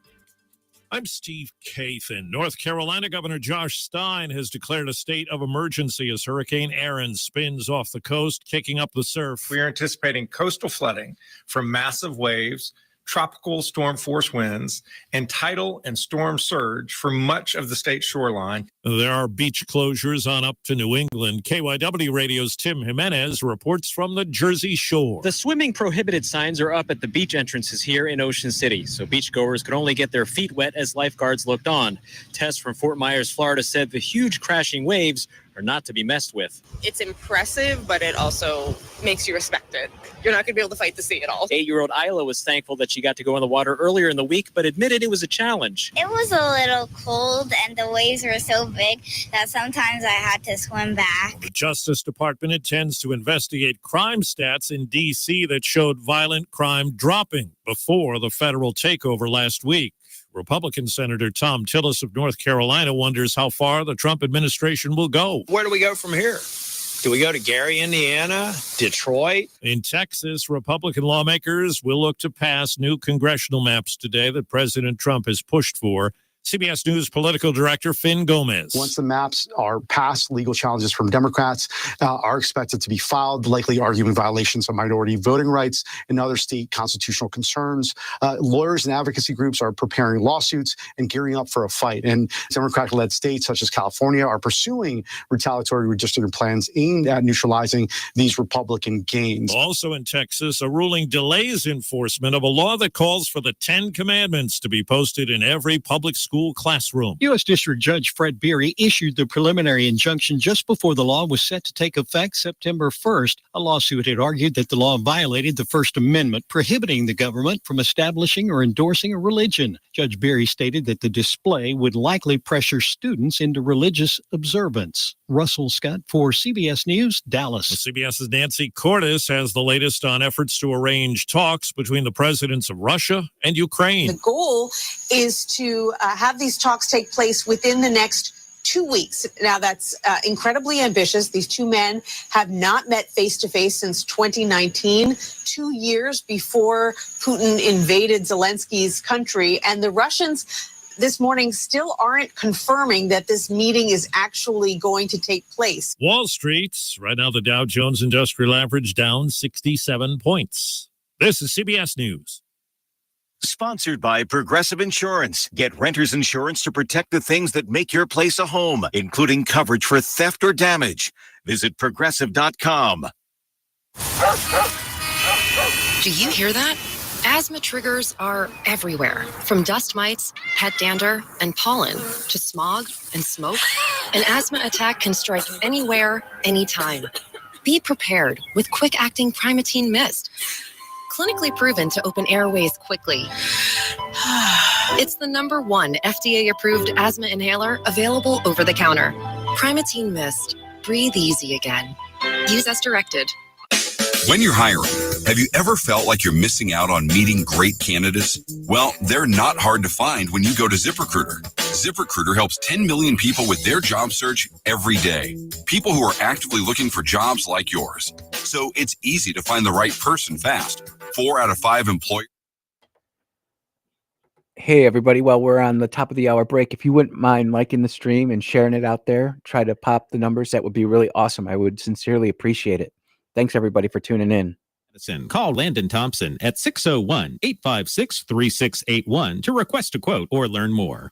I'm Steve Kathan. North Carolina Governor Josh Stein has declared a state of emergency as Hurricane Aaron spins off the coast, kicking up the surf. We are anticipating coastal flooding from massive waves, tropical storm force winds, and tidal and storm surge for much of the state shoreline. There are beach closures on up to New England. KYW Radio's Tim Jimenez reports from the Jersey Shore. The swimming prohibited signs are up at the beach entrances here in Ocean City, so beachgoers could only get their feet wet as lifeguards looked on. Tess from Fort Myers, Florida said the huge crashing waves are not to be messed with. It's impressive, but it also makes you respect it. You're not going to be able to fight the sea at all. 8-year-old Isla was thankful that she got to go in the water earlier in the week, but admitted it was a challenge. It was a little cold and the waves were so big that sometimes I had to swim back. The Justice Department intends to investigate crime stats in D.C. that showed violent crime dropping before the federal takeover last week. Republican Senator Tom Tillis of North Carolina wonders how far the Trump administration will go. Where do we go from here? Do we go to Gary, Indiana, Detroit? In Texas, Republican lawmakers will look to pass new congressional maps today that President Trump has pushed for. CBS News political director Finn Gomez. Once the maps are passed, legal challenges from Democrats are expected to be filed, likely arguing violations of minority voting rights and other state constitutional concerns. Lawyers and advocacy groups are preparing lawsuits and gearing up for a fight. And Democratic-led states such as California are pursuing retaliatory redistricting plans aimed at neutralizing these Republican gains. Also in Texas, a ruling delays enforcement of a law that calls for the 10 Commandments to be posted in every public school classroom. U.S. District Judge Fred Beery issued the preliminary injunction just before the law was set to take effect September 1st. A lawsuit had argued that the law violated the First Amendment, prohibiting the government from establishing or endorsing a religion. Judge Beery stated that the display would likely pressure students into religious observance. Russell Scott for CBS News, Dallas. CBS's Nancy Cordes has the latest on efforts to arrange talks between the presidents of Russia and Ukraine. The goal is to have these talks take place within the next 2 weeks. Now, that's incredibly ambitious. These two men have not met face-to-face since 2019, 2 years before Putin invaded Zelensky's country. And the Russians this morning still aren't confirming that this meeting is actually going to take place. Wall Street, right now the Dow Jones Industrial Average down 67 points. This is CBS News. Sponsored by Progressive Insurance. Get renter's insurance to protect the things that make your place a home, including coverage for theft or damage. Visit Progressive.com. Do you hear that? Asthma triggers are everywhere, from dust mites, pet dander, and pollen, to smog and smoke. An asthma attack can strike anywhere, anytime. Be prepared with quick-acting Primatene Mist. clinically proven to open airways quickly. It's the #1 FDA-approved asthma inhaler available over the counter. Primatene Mist. Breathe easy again. Use as directed. When you're hiring, have you ever felt like you're missing out on meeting great candidates? Well, they're not hard to find when you go to ZipRecruiter. ZipRecruiter helps 10 million people with their job search every day. People who are actively looking for jobs like yours. So it's easy to find the right person fast. 4 out of 5 employers. Hey, everybody. While we're on the top of the hour break, if you wouldn't mind liking the stream and sharing it out there, try to pop the numbers. That would be really awesome. I would sincerely appreciate it. Thanks, everybody, for tuning in. Call Landon Thompson at 601-856-3681 to request a quote or learn more.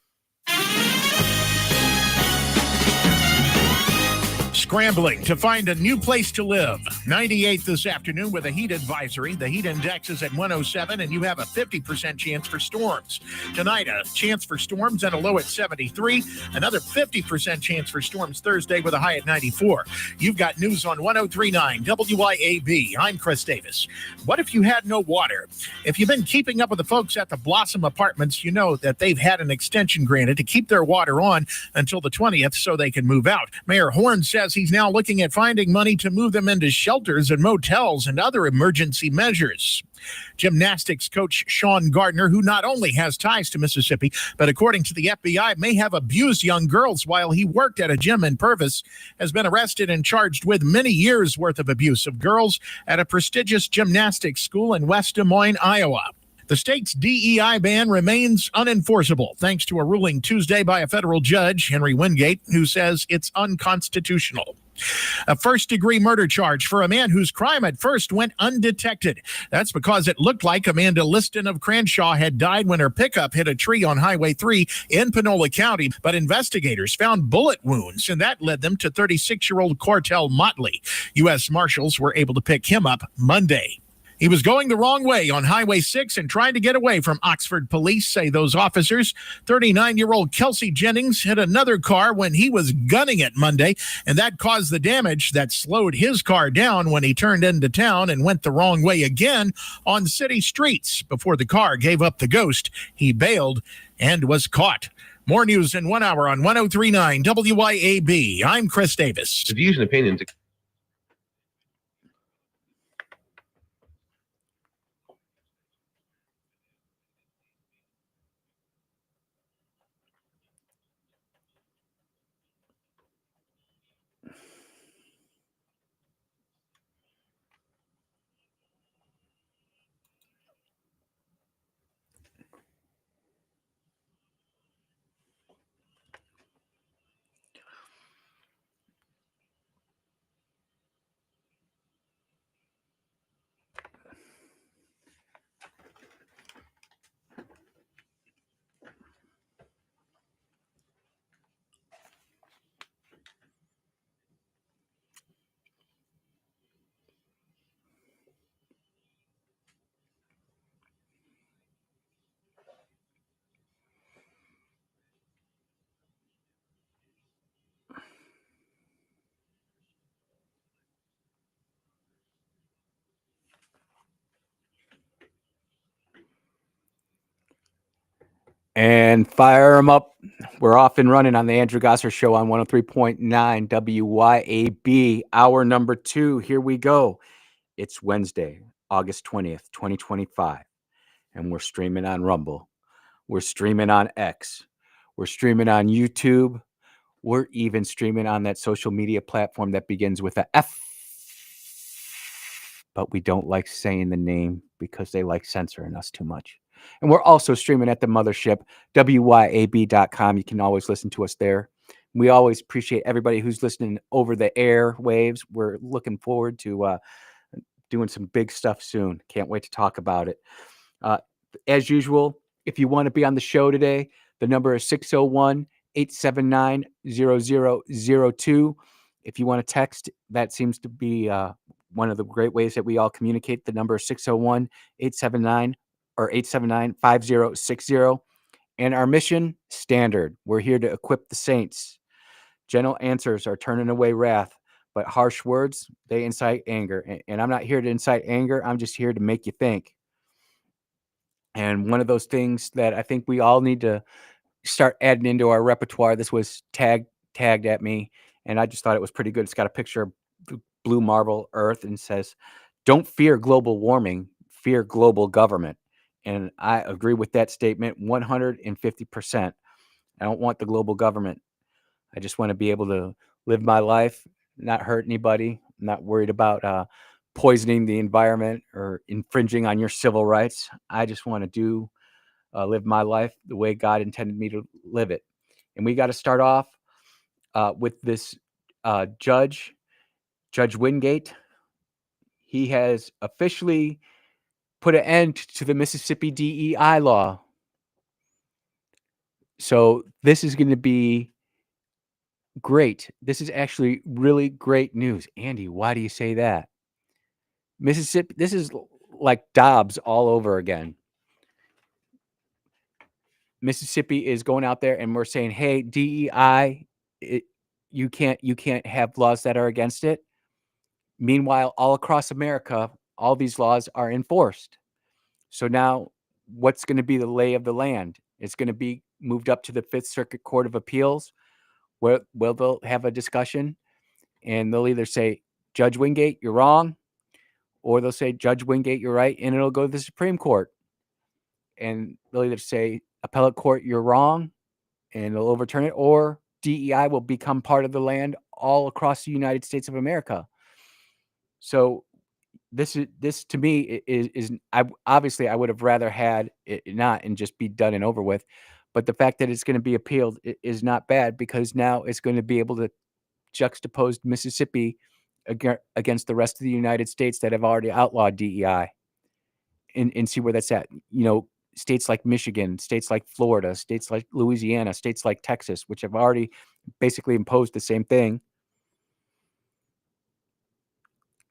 Scrambling to find a new place to live. 98 this afternoon with a heat advisory. The heat index is at 107, and you have a 50% chance for storms. Tonight, a chance for storms and a low at 73. Another 50% chance for storms Thursday with a high at 94. You've got news on 103.9 WYAB. I'm Chris Davis. What if you had no water? If you've been keeping up with the folks at the Blossom Apartments, you know that they've had an extension granted to keep their water on until the 20th so they can move out. Mayor Horn says he's now looking at finding money to move them into shelters and motels and other emergency measures. Gymnastics coach Sean Gardner, who not only has ties to Mississippi, but according to the FBI, may have abused young girls while he worked at a gym in Purvis, has been arrested and charged with many years' worth of abuse of girls at a prestigious gymnastics school in West Des Moines, Iowa. The state's DEI ban remains unenforceable, thanks to a ruling Tuesday by a federal judge, Henry Wingate, who says it's unconstitutional. A first-degree murder charge for a man whose crime at first went undetected. That's because it looked like Amanda Liston of Crenshaw had died when her pickup hit a tree on Highway 3 in Panola County, but investigators found bullet wounds, and that led them to 36-year-old Cortell Motley. U.S. Marshals were able to pick him up Monday. He was going the wrong way on Highway 6 and trying to get away from Oxford police, say those officers. 39-year-old Kelsey Jennings hit another car when he was gunning it Monday, and that caused the damage that slowed his car down when he turned into town and went the wrong way again on city streets. Before the car gave up the ghost, he bailed and was caught. More news in 1 hour on 103.9 WYAB. I'm Chris Davis. The views and opinions. And fire them up. We're off and running on the Andrew Gosser Show on 103.9 WYAB. Hour number 2. Here we go. It's Wednesday, August 20th, 2025. And we're streaming on Rumble. We're streaming on X. We're streaming on YouTube. We're even streaming on that social media platform that begins with a F. But we don't like saying the name because they like censoring us too much. And we're also streaming at the mothership, WYAB.com. You can always listen to us there. We always appreciate everybody who's listening over the air waves. We're looking forward to doing some big stuff soon. Can't wait to talk about it. As usual, if you want to be on the show today, the number is 601-879-0002. If you want to text, that seems to be one of the great ways that we all communicate. The number is 601-879-5060. And our mission, standard. We're here to equip the saints. Gentle answers are turning away wrath, but harsh words, they incite anger. And I'm not here to incite anger. I'm just here to make you think. And one of those things that I think we all need to start adding into our repertoire, this was tagged at me, and I just thought it was pretty good. It's got a picture of the blue marble earth and says, "Don't fear global warming, fear global government." And I agree with that statement 150%. I don't want the global government. I just want to be able to live my life, not hurt anybody, not worried about poisoning the environment or infringing on your civil rights. I just want to live my life the way God intended me to live it. And we got to start off with this Judge Wingate. He has officially put an end to the Mississippi DEI law. So this is going to be great. This is actually really great news. Andy, why do you say that? Mississippi, this is like Dobbs all over again. Mississippi is going out there and we're saying, hey, DEI, you can't have laws that are against it. Meanwhile, all across America, all these laws are enforced. So now what's going to be the lay of the land? It's going to be moved up to the Fifth Circuit Court of Appeals, where they'll have a discussion and they'll either say, Judge Wingate, you're wrong, or they'll say, Judge Wingate, you're right, and it'll go to the Supreme Court. And they'll either say, Appellate Court, you're wrong, and they'll overturn it, or DEI will become part of the land all across the United States of America. So this to me is I obviously I would have rather had it not and just be done and over with, but the fact that it's going to be appealed is not bad, because now it's going to be able to juxtapose Mississippi against the rest of the United States that have already outlawed DEI, and see where that's at. You know, states like Michigan, states like Florida, states like Louisiana, states like Texas, which have already basically imposed the same thing.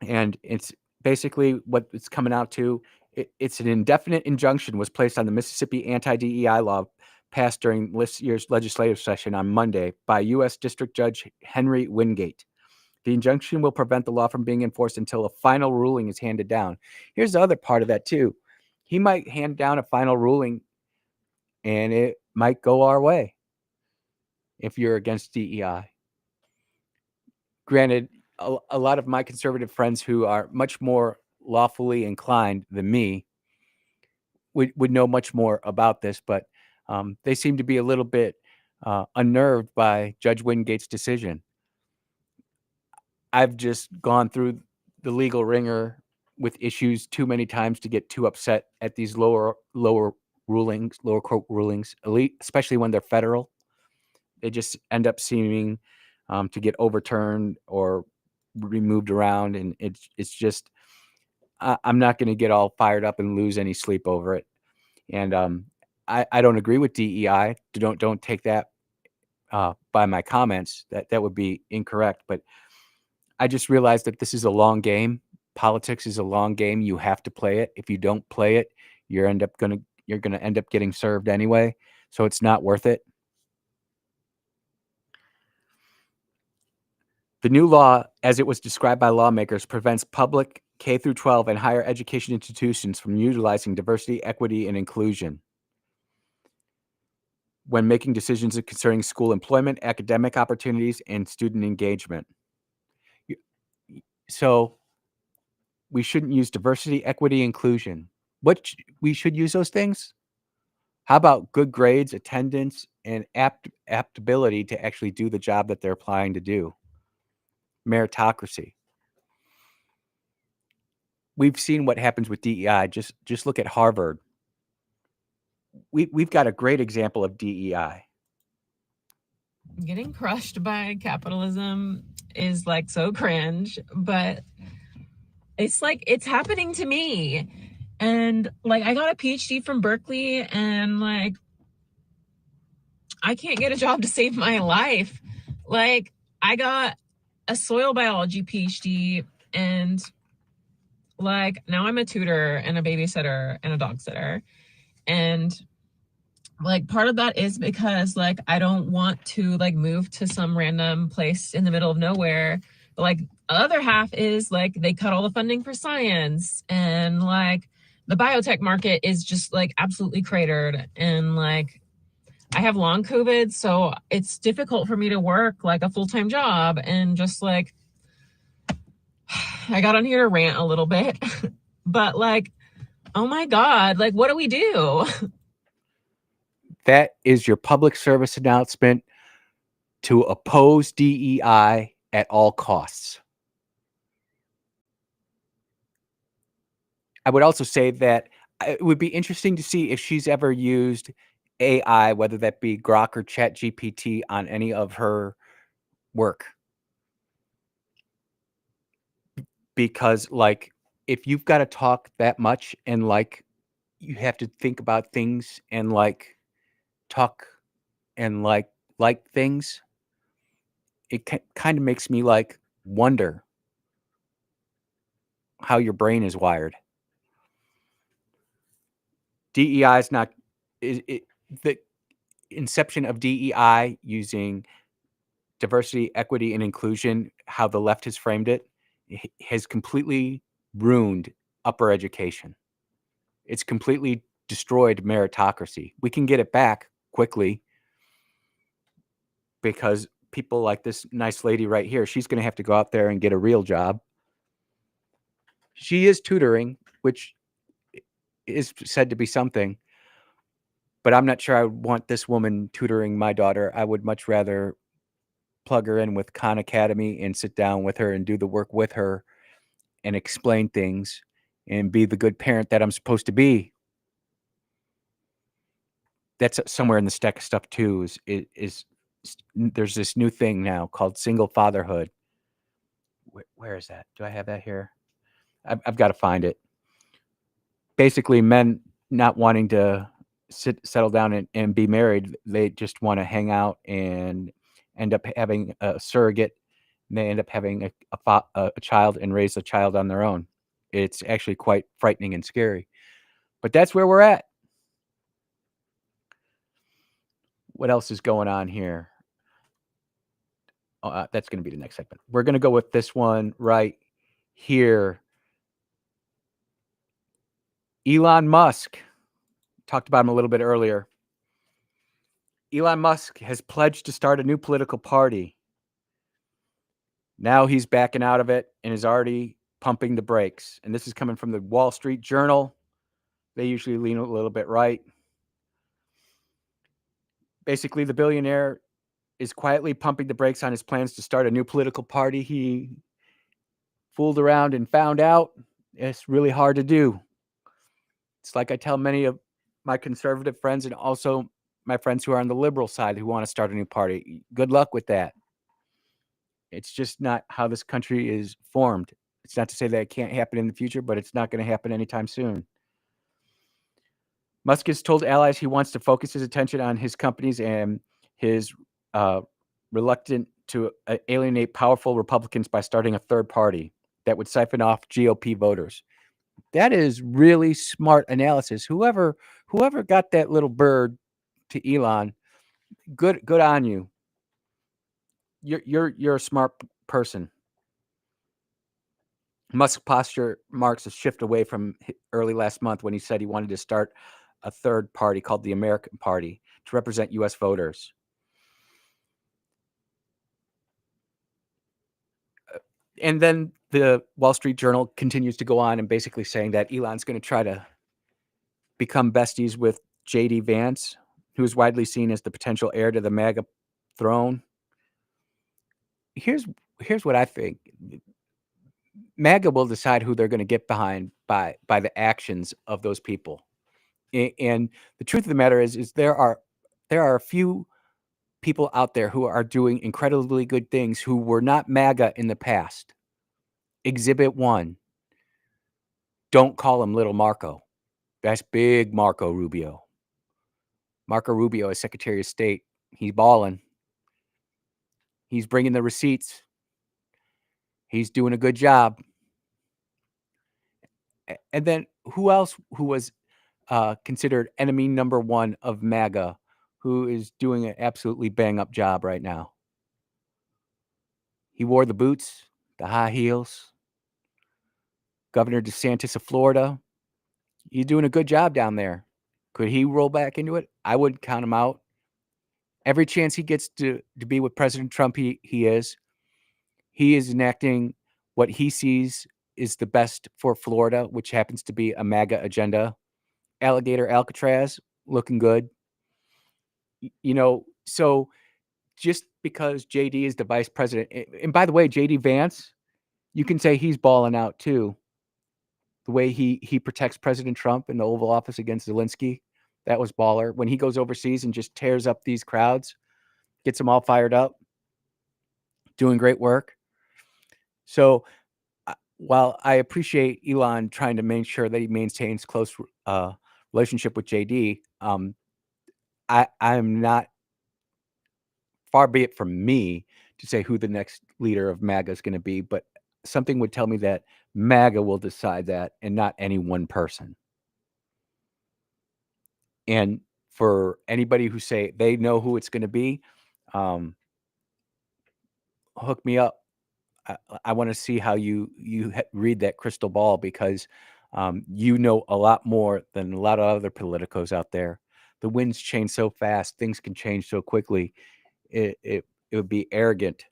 And it's basically what it's coming out to. It's an indefinite injunction was placed on the Mississippi anti-DEI law passed during this year's legislative session on Monday by U.S. District Judge Henry Wingate. The injunction will prevent the law from being enforced until a final ruling is handed down. Here's the other part of that too. He might hand down a final ruling and it might go our way if you're against DEI. Granted, a lot of my conservative friends who are much more lawfully inclined than me would know much more about this, but they seem to be a little bit unnerved by Judge Wingate's decision. I've just gone through the legal ringer with issues too many times to get too upset at these lower rulings, lower court rulings, especially when they're federal. They just end up seeming to get overturned or removed around, and it's just I'm not going to get all fired up and lose any sleep over it. And I don't agree with DEI. Don't take that by my comments. That would be incorrect. But I just realized that this is a long game. Politics is a long game. You have to play it. If you don't play it, you're going to end up getting served anyway. So it's not worth it. The new law, as it was described by lawmakers, prevents public K-12 and higher education institutions from utilizing diversity, equity, and inclusion when making decisions concerning school employment, academic opportunities, and student engagement. So we shouldn't use diversity, equity, inclusion. We should use those things? How about good grades, attendance, and aptability to actually do the job that they're applying to do? Meritocracy. We've seen what happens with DEI. Just look at Harvard. We've got a great example of DEI. Getting crushed by capitalism is like so cringe, but it's like it's happening to me. And like I got a PhD from Berkeley, and like I can't get a job to save my life. Like I got a soil biology PhD, and like now I'm a tutor and a babysitter and a dog sitter. And like part of that is because like I don't want to like move to some random place in the middle of nowhere. like the other half is like they cut all the funding for science, and like the biotech market is just like absolutely cratered, and like I have long COVID, so it's difficult for me to work like a full-time job, and just like I got on here to rant a little bit, but like, oh my God, like what do we do? That is your public service announcement to oppose DEI at all costs. I would also say that it would be interesting to see if she's ever used AI, whether that be Grok or ChatGPT, on any of her work. Because, like, if you've got to talk that much and, like, you have to think about things and, like, talk and, like things, it kind of makes me, like, wonder how your brain is wired. DEI is not the inception of DEI using diversity, equity, and inclusion, how the left has framed it, has completely ruined upper education. It's completely destroyed meritocracy. We can get it back quickly because people like this nice lady right here, she's going to have to go out there and get a real job. She is tutoring, which is said to be something, but I'm not sure I would want this woman tutoring my daughter. I would much rather plug her in with Khan Academy and sit down with her and do the work with her and explain things and be the good parent that I'm supposed to be. That's somewhere in the stack of stuff too. Is there's this new thing now called single fatherhood. Where is that? Do I have that here? I've got to find it. Basically, men not wanting to settle down and be married. They just want to hang out and end up having a surrogate. And they end up having a child and raise a child on their own. It's actually quite frightening and scary. But that's where we're at. What else is going on here? That's going to be the next segment. We're going to go with this one right here. Elon Musk. Talked about him a little bit earlier. Elon Musk has pledged to start a new political party. Now he's backing out of it and is already pumping the brakes. And this is coming from the Wall Street Journal. They usually lean a little bit right. Basically, the billionaire is quietly pumping the brakes on his plans to start a new political party. He fooled around and found out it's really hard to do. It's like I tell many of my conservative friends and also my friends who are on the liberal side who want to start a new party. Good luck with that. It's just not how this country is formed. It's not to say that it can't happen in the future, but it's not going to happen anytime soon. Musk has told allies he wants to focus his attention on his companies and his reluctant to alienate powerful Republicans by starting a third party that would siphon off GOP voters. That is really smart analysis. Whoever got that little bird to Elon, good on you. You're a smart person. Musk's posture marks a shift away from early last month when he said he wanted to start a third party called the American Party to represent U.S. voters. And then the Wall Street Journal continues to go on and basically saying that Elon's going to try to become besties with J.D. Vance, who is widely seen as the potential heir to the MAGA throne. Here's what I think. MAGA will decide who they're going to get behind by the actions of those people. And the truth of the matter is there are a few people out there who are doing incredibly good things who were not MAGA in the past. Exhibit 1. Don't call him Little Marco. That's big Marco Rubio. Marco Rubio is Secretary of State. He's balling. He's bringing the receipts. He's doing a good job. And then who else who was considered enemy number one of MAGA, who is doing an absolutely bang-up job right now? He wore the boots. the high heels. Governor DeSantis of Florida, he's doing a good job down there. Could he roll back into it? I wouldn't count him out. Every chance he gets to be with President Trump, he is. He is enacting what he sees is the best for Florida, which happens to be a MAGA agenda. Alligator Alcatraz, looking good. So just because JD is the vice president, and by the way, JD Vance, you can say he's balling out too. The way he protects President Trump in the Oval Office against Zelensky, that was baller. When he goes overseas and just tears up these crowds, gets them all fired up, doing great work. So while I appreciate Elon trying to make sure that he maintains close relationship with JD, I'm not, far be it from me to say who the next leader of MAGA is going to be, but something would tell me that MAGA will decide that and not any one person. And for anybody who say they know who it's going to be, hook me up. I want to see how you read that crystal ball, because you know a lot more than a lot of other politicos out there. The winds change so fast, things can change so quickly. It would be arrogant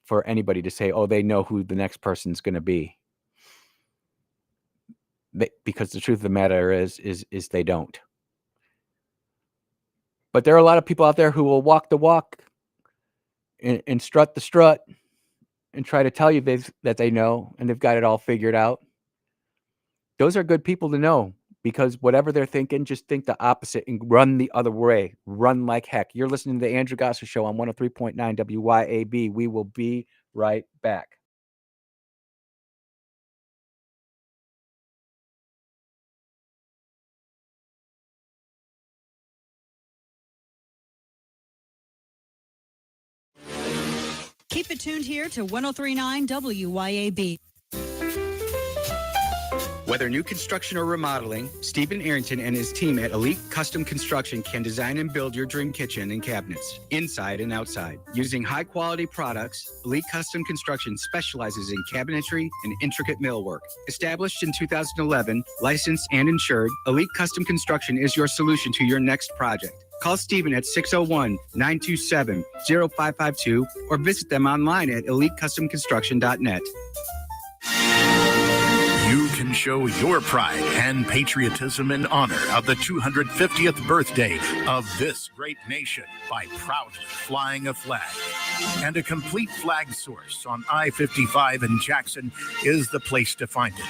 for anybody to say, oh, they know who the next person's going to be. Because the truth of the matter is they don't. But there are a lot of people out there who will walk the walk and strut the strut and try to tell you that they know and they've got it all figured out. Those are good people to know, because whatever they're thinking, just think the opposite and run the other way. Run like heck. You're listening to the Andrew Gosser Show on 103.9 WYAB. We will be right back. Keep it tuned here to 103.9 WYAB. Whether new construction or remodeling, Stephen Arrington and his team at Elite Custom Construction can design and build your dream kitchen and cabinets, inside and outside. Using high-quality products, Elite Custom Construction specializes in cabinetry and intricate millwork. Established in 2011, licensed and insured, Elite Custom Construction is your solution to your next project. Call Stephen at 601-927-0552 or visit them online at elitecustomconstruction.net. You can show your pride and patriotism in honor of the 250th birthday of this great nation by proudly flying a flag. And a complete flag source on I-55 in Jackson is the place to find it.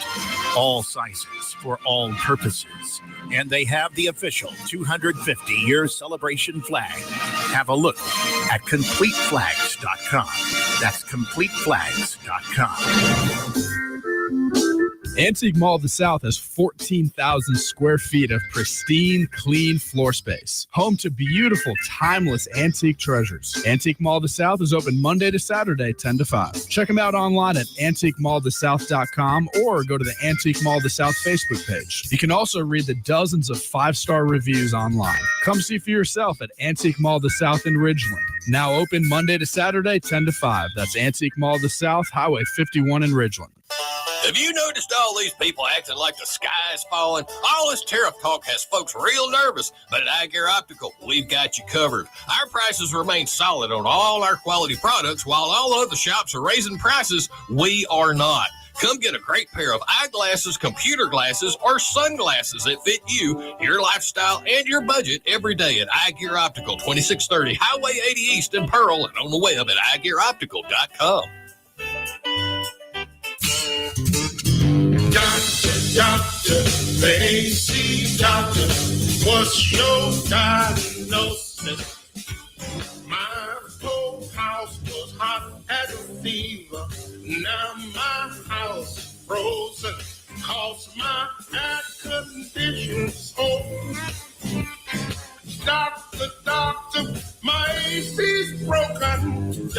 All sizes for all purposes. And they have the official 250-year celebration flag. Have a look at CompleteFlags.com. That's CompleteFlags.com. Antique Mall of the South has 14,000 square feet of pristine, clean floor space. Home to beautiful, timeless antique treasures. Antique Mall of the South is open Monday to Saturday, 10 to 5. Check them out online at antiquemallofthesouth.com or go to the Antique Mall of the South Facebook page. You can also read the dozens of 5-star reviews online. Come see for yourself at Antique Mall of the South in Ridgeland. Now open Monday to Saturday, 10 to 5. That's Antique Mall of the South, Highway 51 in Ridgeland. Have you noticed all these people acting like the sky is falling? All this tariff talk has folks real nervous, but at iGear Optical, we've got you covered. Our prices remain solid on all our quality products, while all other shops are raising prices. We are not. Come get a great pair of eyeglasses, computer glasses, or sunglasses that fit you, your lifestyle, and your budget every day at iGear Optical, 2630 Highway 80 East in Pearl, and on the web at iGearOptical.com. Doctor, AC doctor, what's your diagnosis? My whole house was hot as a fever. Now my house frozen, cause my air conditioning's on. Doctor, my AC's broken.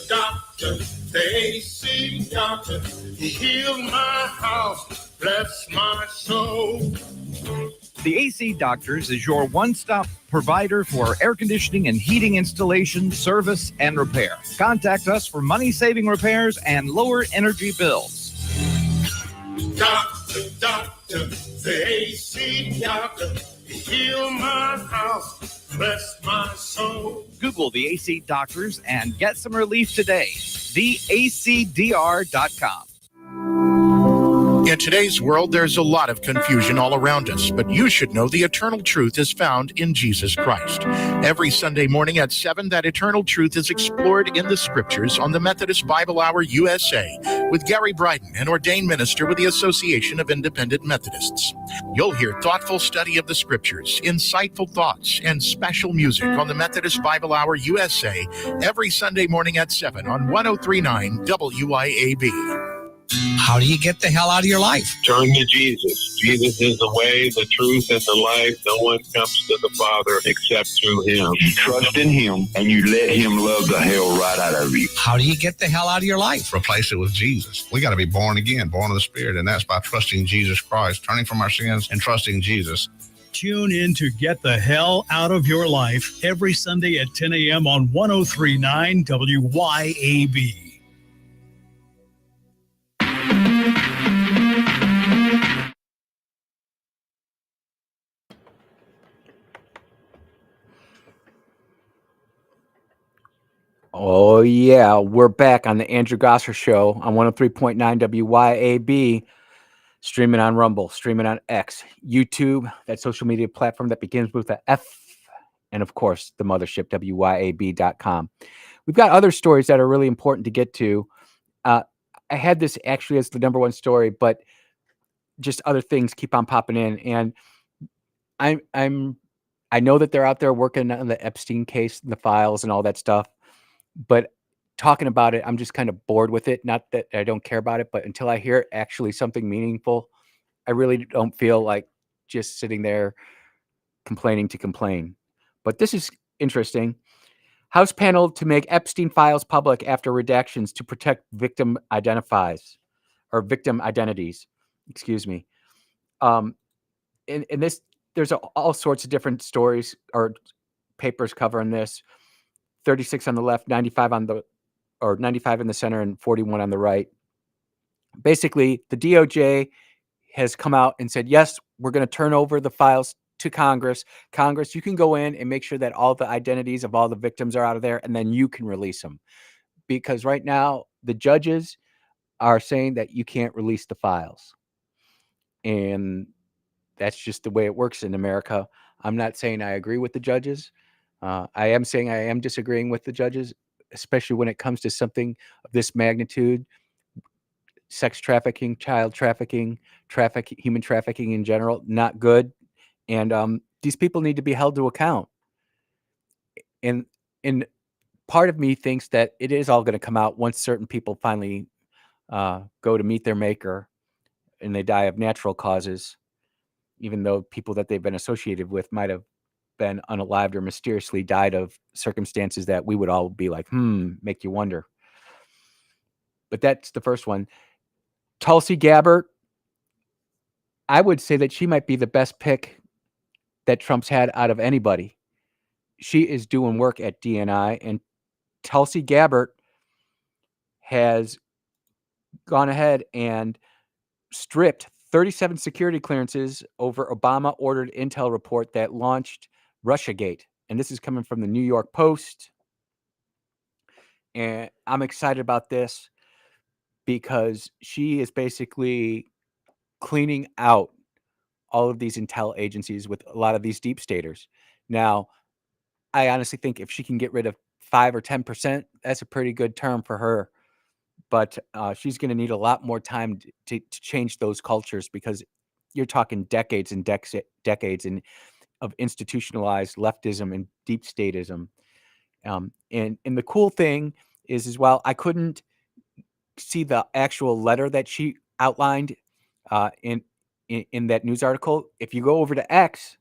Doctor, the AC doctor, heal my house, bless my soul. The AC Doctors is your one-stop provider for air conditioning and heating installation, service, and repair. Contact us for money-saving repairs and lower energy bills. Doctor, doctor, the AC doctor, heal my house, bless my soul. Google the AC Doctors and get some relief today. TheACDR.com. In today's world, there's a lot of confusion all around us, but you should know the eternal truth is found in Jesus Christ. Every Sunday morning at 7, that eternal truth is explored in the scriptures on the Methodist Bible Hour USA with Gary Bryden, an ordained minister with the Association of Independent Methodists. You'll hear thoughtful study of the scriptures, insightful thoughts, and special music on the Methodist Bible Hour USA every Sunday morning at 7 on 1039 WYAB. How do you get the hell out of your life? Turn to Jesus. Jesus is the way, the truth, and the life. No one comes to the Father except through him. You trust in him, and you let him love the hell right out of you. How do you get the hell out of your life? Replace it with Jesus. We got to be born again, born of the Spirit, and that's by trusting Jesus Christ, turning from our sins and trusting Jesus. Tune in to Get the Hell Out of Your Life every Sunday at 10 a.m. on 1039 WYAB. Oh, yeah. We're back on the Andrew Gosser Show on 103.9 WYAB, streaming on Rumble, streaming on X, YouTube, that social media platform that begins with the F, and, of course, the mothership, WYAB.com. We've got other stories that are really important to get to. I had this actually as the number one story, but just other things keep on popping in. And I know that they're out there working on the Epstein case, the files and all that stuff. But talking about it, I'm just kind of bored with it. Not that I don't care about it, but until I hear actually something meaningful, I really don't feel like just sitting there complaining to complain. But this is interesting. House panel to make Epstein files public after redactions to protect victim identities. Excuse me. In this, there's all sorts of different stories or papers covering this. 36 on the left, 95 in the center, and 41 on the right. Basically, the DOJ has come out and said, yes, we're going to turn over the files to Congress. Congress, you can go in and make sure that all the identities of all the victims are out of there, and then you can release them. Because right now, the judges are saying that you can't release the files. And that's just the way it works in America. I'm not saying I agree with the judges. I am saying I am disagreeing with the judges, especially when it comes to something of this magnitude: sex trafficking, child trafficking, human trafficking in general, not good. And these people need to be held to account. And part of me thinks that it is all going to come out once certain people finally go to meet their maker and they die of natural causes, even though people that they've been associated with might have been unalived or mysteriously died of circumstances that we would all be like, make you wonder. But that's the first one. Tulsi Gabbard, I would say that she might be the best pick that Trump's had out of anybody. She is doing work at DNI, and Tulsi Gabbard has gone ahead and stripped 37 security clearances over Obama-ordered intel report that launched Russiagate. And this is coming from the New York Post. And I'm excited about this because she is basically cleaning out all of these intel agencies with a lot of these deep staters. Now, I honestly think if she can get rid of 5 or 10%, that's a pretty good term for her. But she's going to need a lot more time to change those cultures, because you're talking decades and decades of institutionalized leftism and deep statism. And the cool thing is, as well, I couldn't see the actual letter that she outlined in that news article. If you go over to X,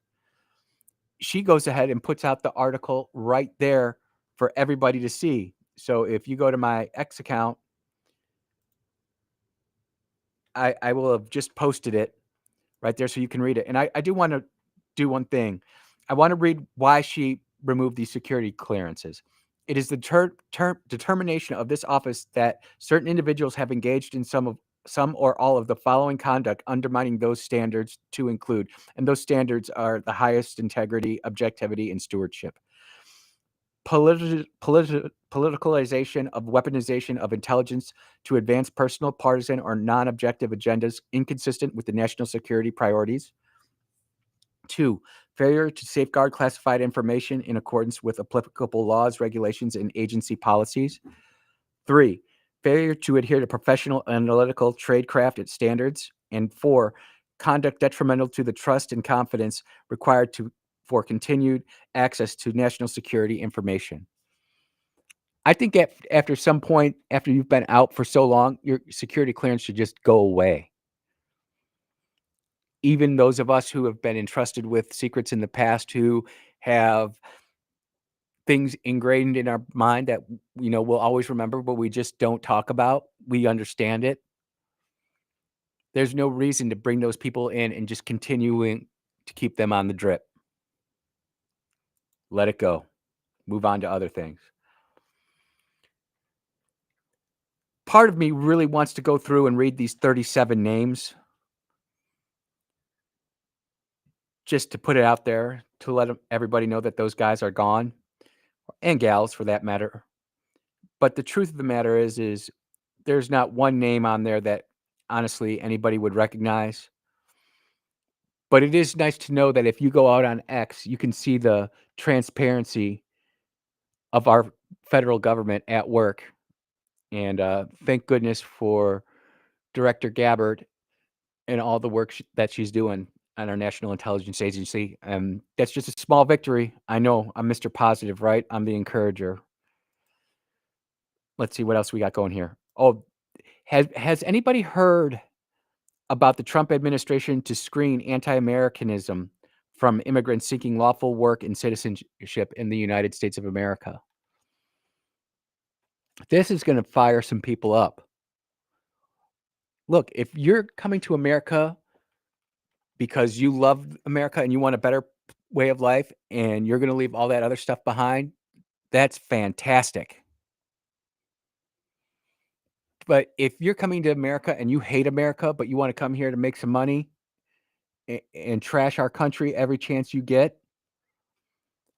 she goes ahead and puts out the article right there for everybody to see. So if you go to my X account, I will have just posted it right there so you can read it. And I do want to do one thing. I want to read why she removed these security clearances. It is the determination of this office that certain individuals have engaged in some or all of the following conduct undermining those standards to include, and those standards are the highest integrity, objectivity, and stewardship. Politicalization of weaponization of intelligence to advance personal, partisan, or non-objective agendas inconsistent with the national security priorities. 2, failure to safeguard classified information in accordance with applicable laws, regulations, and agency policies. 3, failure to adhere to professional analytical tradecraft standards. And 4, conduct detrimental to the trust and confidence required for continued access to national security information. I think after some point, after you've been out for so long, your security clearance should just go away. Even those of us who have been entrusted with secrets in the past, who have things ingrained in our mind that, we'll always remember, but we just don't talk about. We understand it. There's no reason to bring those people in and just continuing to keep them on the drip. Let it go. Move on to other things. Part of me really wants to go through and read these 37 names just to put it out there, to let everybody know that those guys are gone, and gals for that matter. But the truth of the matter is there's not one name on there that honestly anybody would recognize. But it is nice to know that if you go out on X, you can see the transparency of our federal government at work. And thank goodness for Director Gabbard and all the work that she's doing on our National Intelligence Agency. That's just a small victory. I know I'm Mr. Positive, right? I'm the encourager. Let's see what else we got going here. Oh, has anybody heard about the Trump administration to screen anti-Americanism from immigrants seeking lawful work and citizenship in the United States of America? This is going to fire some people up. Look, if you're coming to America because you love America and you want a better way of life and you're going to leave all that other stuff behind, that's fantastic. But if you're coming to America and you hate America, but you want to come here to make some money and trash our country every chance you get,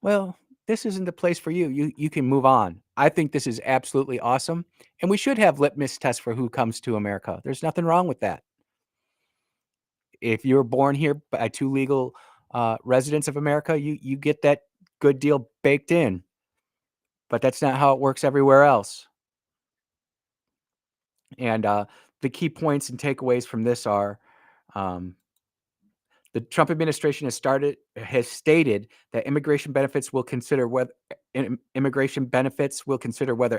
well, this isn't the place for you. You can move on. I think this is absolutely awesome. And we should have litmus tests for who comes to America. There's nothing wrong with that. If you're born here by 2 legal residents of America, you get that good deal baked in. But that's not how it works everywhere else. And the key points and takeaways from this are the Trump administration has stated that immigration benefits will consider whether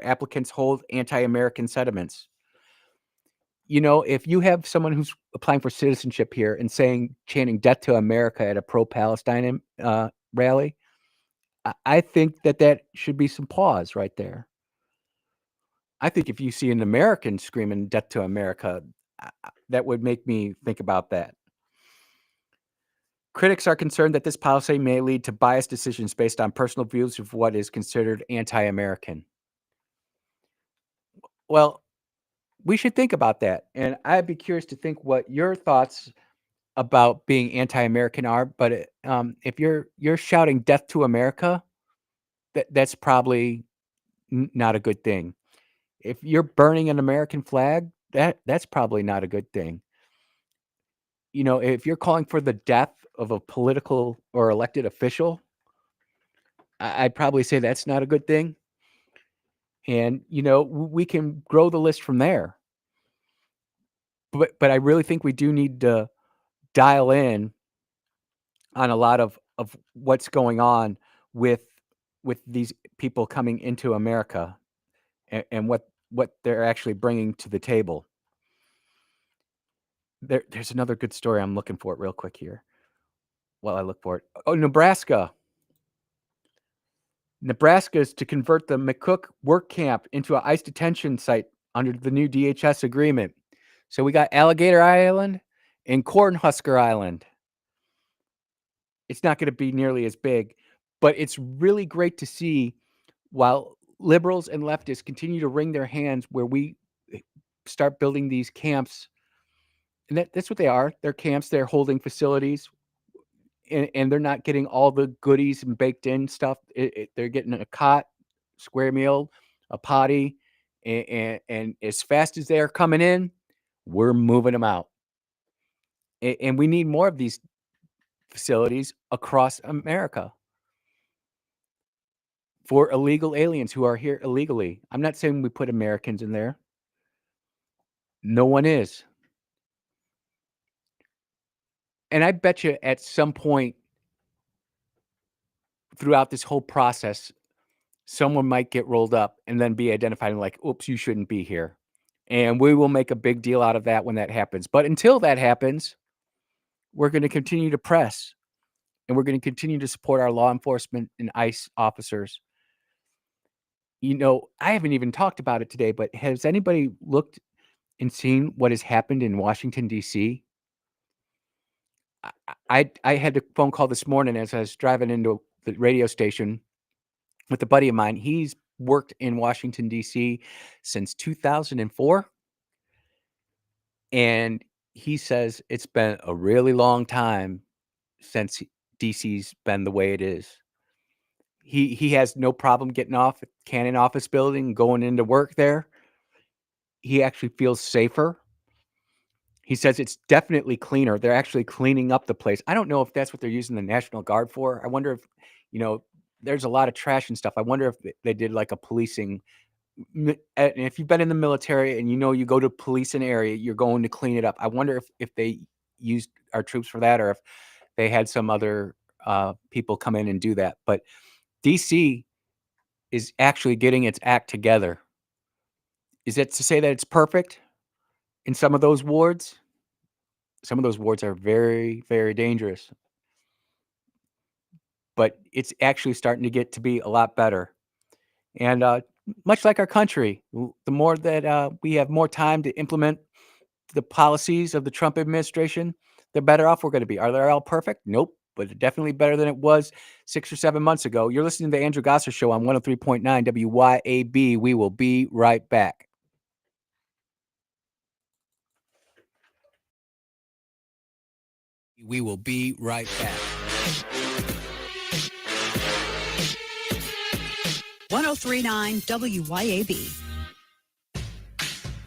applicants hold anti-American sentiments. If you have someone who's applying for citizenship here and chanting "Death to America" at a pro-Palestine rally, I think that should be some pause right there. I think if you see an American screaming "Death to America," that would make me think about that. Critics are concerned that this policy may lead to biased decisions based on personal views of what is considered anti-American. Well, we should think about that. And I'd be curious to think what your thoughts about being anti-American are. But if you're shouting "Death to America," that's probably not a good thing. If you're burning an American flag, that's probably not a good thing. If you're calling for the death of a political or elected official, I'd probably say that's not a good thing. And, we can grow the list from there. But I really think we do need to dial in on a lot of what's going on with these people coming into America and what they're actually bringing to the table. There's another good story. I'm looking for it real quick here while I look for it. Oh, Nebraska. Nebraska is to convert the McCook work camp into an ICE detention site under the new DHS agreement. So we got Alligator Island and Cornhusker Island. it's not going to be nearly as big. But it's really great to see while liberals and leftists continue to wring their hands where we start building these camps. And that's what they are. They're camps. They're holding facilities. And they're not getting all the goodies and baked in stuff. They're getting a cot, square meal, a potty. And as fast as they're coming in, we're moving them out. And we need more of these facilities across America for illegal aliens who are here illegally. I'm not saying we put Americans in there. No one is. And I bet you at some point throughout this whole process, someone might get rolled up and then be identified and like, oops, you shouldn't be here. And we will make a big deal out of that when that happens. But until that happens, we're going to continue to press, and we're going to continue to support our law enforcement and ICE officers. You know, I haven't even talked about it today, but has anybody looked and seen what has happened in Washington, D.C.? I had a phone call this morning as I was driving into the radio station with a buddy of mine. He's worked in Washington, D.C. since 2004. And he says it's been a really long time since D.C.'s been the way it is. He has no problem getting off at Cannon Office Building, going into work there. He actually feels safer. He says it's definitely cleaner. They're actually cleaning up the place. I don't know if that's what they're using the National Guard for. I wonder if, there's a lot of trash and stuff. I wonder if they did like a policing. And if you've been in the military and you go to police an area, you're going to clean it up. I wonder if they used our troops for that, or if they had some other people come in and do that. But DC is actually getting its act together. Is that to say that it's perfect in some of those wards? Some of those wards are very, very dangerous. But it's actually starting to get to be a lot better. And much like our country, the more that we have more time to implement the policies of the Trump administration, the better off we're going to be. Are they all perfect? Nope. But definitely better than it was 6 or 7 months ago. You're listening to the Andrew Gosser Show on 103.9 WYAB. We will be right back. We will be right back. 103.9 WYAB.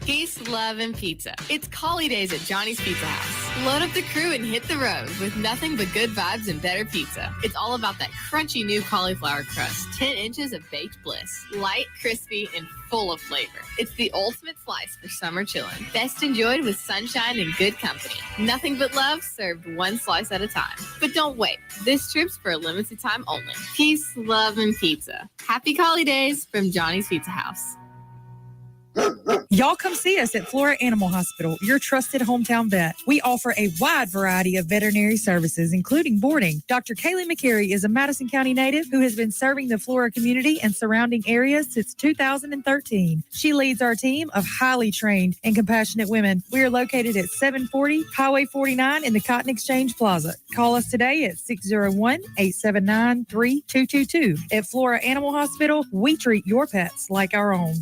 Peace, love, and pizza. It's Collie Days at Johnny's Pizza House. Load up the crew and hit the road with nothing but good vibes and better pizza. It's all about that crunchy new cauliflower crust, 10 inches of baked bliss, light, crispy, and full of flavor. It's the ultimate slice for summer chillin'. Best enjoyed with sunshine and good company. Nothing but love served one slice at a time. But don't wait. This trip's for a limited time only. Peace, love, and pizza. Happy Collie Days from Johnny's Pizza House. Y'all come see us at Flora Animal Hospital, your trusted hometown vet. We offer a wide variety of veterinary services, including boarding. Dr. Kaylee McCary is a Madison County native who has been serving the Flora community and surrounding areas since 2013. She leads our team of highly trained and compassionate women. We are located at 740 Highway 49 in the Cotton Exchange Plaza. Call us today at 601-879-3222. At Flora Animal Hospital, we treat your pets like our own.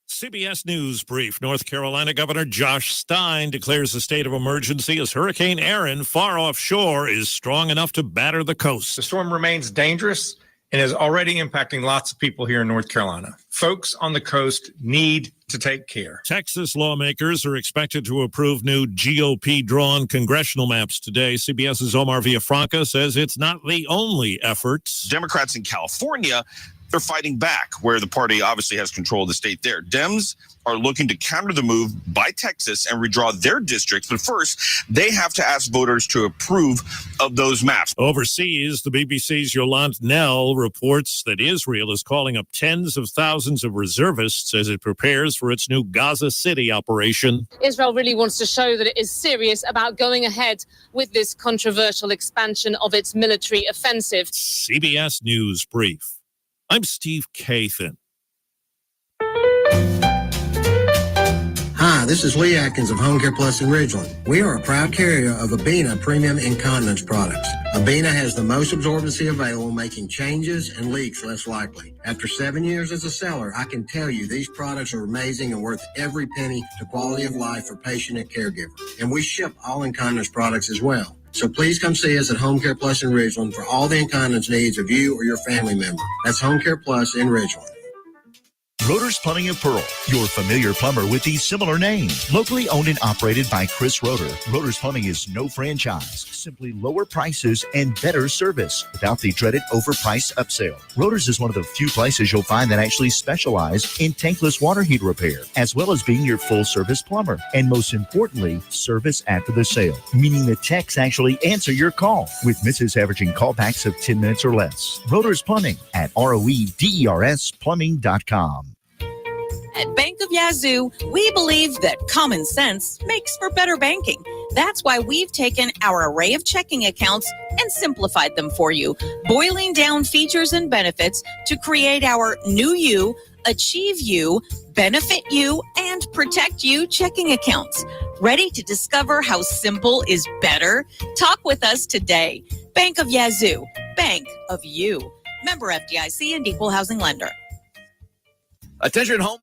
CBS News Brief. North Carolina Governor Josh Stein declares a state of emergency as Hurricane Aaron, far offshore, is strong enough to batter the coast. The storm remains dangerous and is already impacting lots of people here in North Carolina. Folks on the coast need to take care. Texas lawmakers are expected to approve new GOP-drawn congressional maps today. CBS's Omar Villafranca says it's not the only effort. Democrats in California, they're fighting back, where the party obviously has control of the state there. Dems are looking to counter the move by Texas and redraw their districts. But first, they have to ask voters to approve of those maps. Overseas, the BBC's Yolande Nell reports that Israel is calling up tens of thousands of reservists as it prepares for its new Gaza City operation. Israel really wants to show that it is serious about going ahead with this controversial expansion of its military offensive. CBS News Brief. I'm Steve Kathan. Hi, Hi, this is Lee Atkins of Home Care Plus in Ridgeland. We are a proud carrier of Abena Premium Incontinence products. Abena has the most absorbency available, making changes and leaks less likely. After 7 years as a seller, I can tell you these products are amazing and worth every penny to quality of life for patient and caregiver. And we ship all incontinence products as well. So please come see us at Home Care Plus in Ridgeland for all the incontinence needs of you or your family member. That's Home Care Plus in Ridgeland. Rotor's Plumbing of Pearl, your familiar plumber with these similar names. Locally owned and operated by Chris Rotor, Rotor's Plumbing is no franchise, simply lower prices and better service without the dreaded overpriced upsell. Rotor's is one of the few places you'll find that actually specialize in tankless water heater repair, as well as being your full-service plumber. And most importantly, service after the sale, meaning the techs actually answer your call, with misses averaging callbacks of 10 minutes or less. Rotor's Plumbing at roedersplumbing.com. At Bank of Yazoo, we believe that common sense makes for better banking. That's why we've taken our array of checking accounts and simplified them for you, boiling down features and benefits to create our New You, Achieve You, Benefit You, and Protect You checking accounts. Ready to discover how simple is better? Talk with us today. Bank of Yazoo, Bank of You. Member FDIC and Equal Housing Lender. Attention home.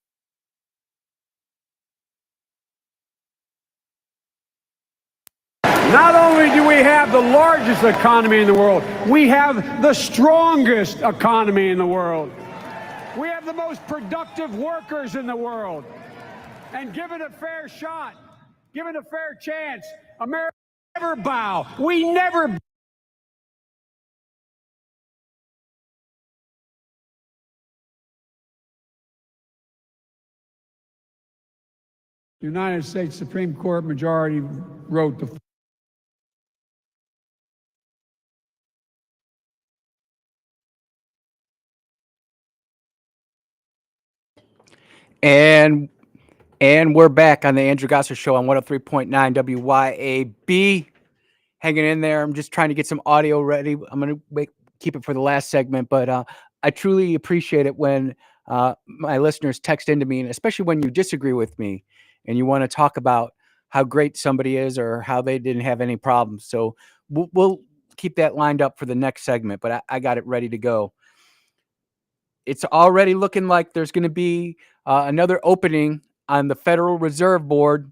Not only do we have the largest economy in the world, we have the strongest economy in the world. We have the most productive workers in the world. And given a fair shot, given a fair chance, America never bow. We never bow. The United States Supreme Court majority wrote the And we're back on the Andrew Gosser Show on 103.9 WYAB. Hanging in there. I'm just trying to get some audio ready. I'm going to keep it for the last segment, but I truly appreciate it when my listeners text into me, and especially when you disagree with me and you want to talk about how great somebody is or how they didn't have any problems. So we'll keep that lined up for the next segment, but I got it ready to go. It's already looking like there's going to be another opening on the Federal Reserve Board.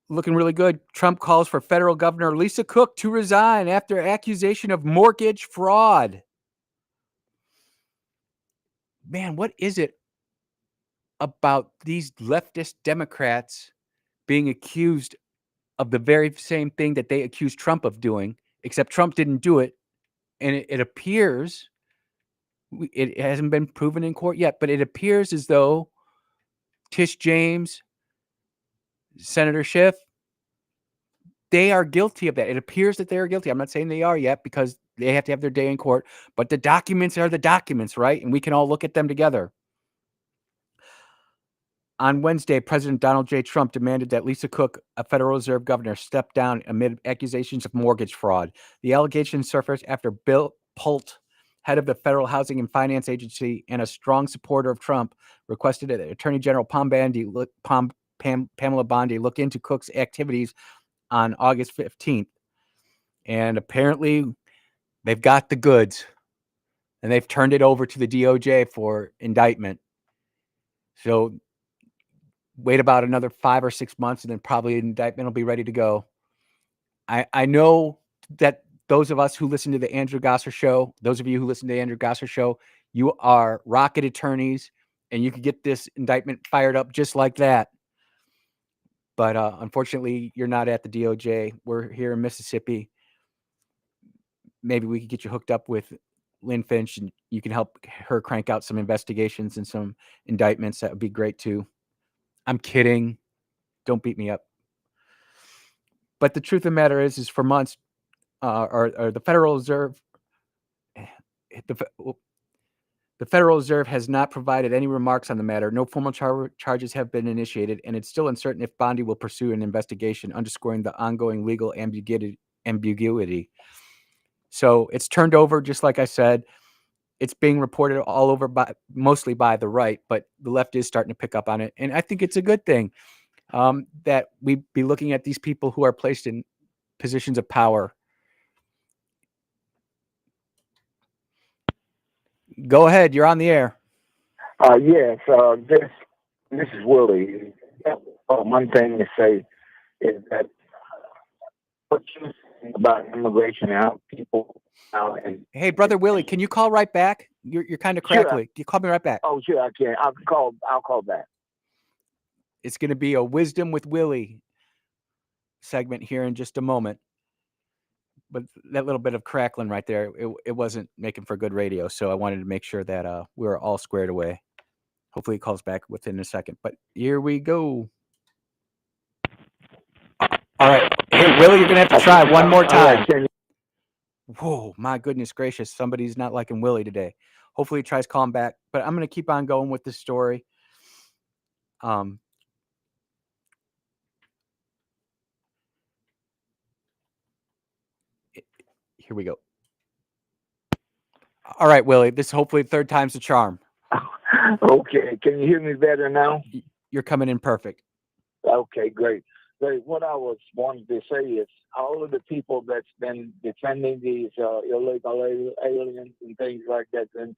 Looking really good. Trump calls for federal governor Lisa Cook to resign after accusation of mortgage fraud. Man, what is it about these leftist Democrats being accused of the very same thing that they accused Trump of doing, except Trump didn't do it? And it appears, it hasn't been proven in court yet, but it appears as though Tish James, Senator Schiff, they are guilty of that. It appears that they are guilty. I'm not saying they are yet because they have to have their day in court, but the documents are the documents, right? And we can all look at them together. On Wednesday, President Donald J. Trump demanded that Lisa Cook, a Federal Reserve governor, step down amid accusations of mortgage fraud. The allegations surfaced after Bill Pult, head of the Federal Housing and Finance Agency and a strong supporter of Trump, requested that Attorney General Pamela Bondi look into Cook's activities on August 15th. And apparently they've got the goods and they've turned it over to the DOJ for indictment. So wait about another 5 or 6 months and then probably an indictment will be ready to go. I know that those of us who listen to the Andrew Gosser Show, those of you who listen to the Andrew Gosser Show, you are rocket attorneys and you can get this indictment fired up just like that. But unfortunately, you're not at the DOJ. We're here in Mississippi. Maybe we could get you hooked up with Lynn Finch and you can help her crank out some investigations and some indictments. That would be great too. I'm kidding. Don't beat me up. But the truth of the matter is for months, or the Federal Reserve, the Federal Reserve has not provided any remarks on the matter. No formal charges have been initiated, and it's still uncertain if Bondi will pursue an investigation, underscoring the ongoing legal ambiguity. So it's turned over, just like I said. It's being reported all over mostly by the right, but the left is starting to pick up on it, and I think it's a good thing. that we be looking at these people who are placed in positions of power. Go ahead. You're on the air. Yes, this is Willie. One thing to say is that what you think about immigration and how people now and Hey, brother Willie, can you call right back? You're kind of crackly. Can you call me right back? Oh, sure, I can. I'll call back. It's going to be a Wisdom with Willie segment here in just a moment. But that little bit of crackling right there, it wasn't making for good radio. So I wanted to make sure that we were all squared away. Hopefully he calls back within a second. But here we go. All right. Hey, Willie, you're going to have to try one more time. Whoa, my goodness gracious. Somebody's not liking Willie today. Hopefully he tries calling back. But I'm going to keep on going with this story. Here we go. All right, Willie, this is hopefully third time's the charm. Okay, can you hear me better now? You're coming in perfect. Okay, great. What I was wanting to say is all of the people that's been defending these illegal aliens and things like that, and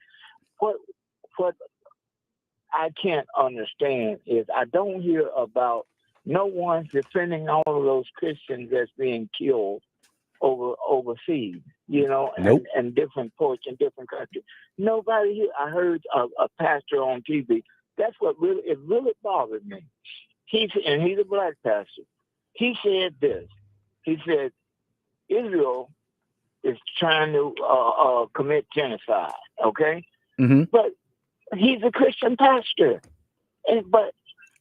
what I can't understand is I don't hear about no one's defending all of those Christians that's being killed overseas, Nope. and different ports in different countries. Nobody here. I heard a pastor on TV. That's what really bothered me. He's a black pastor. He said this. He said Israel is trying to commit genocide. Okay, but he's a Christian pastor, but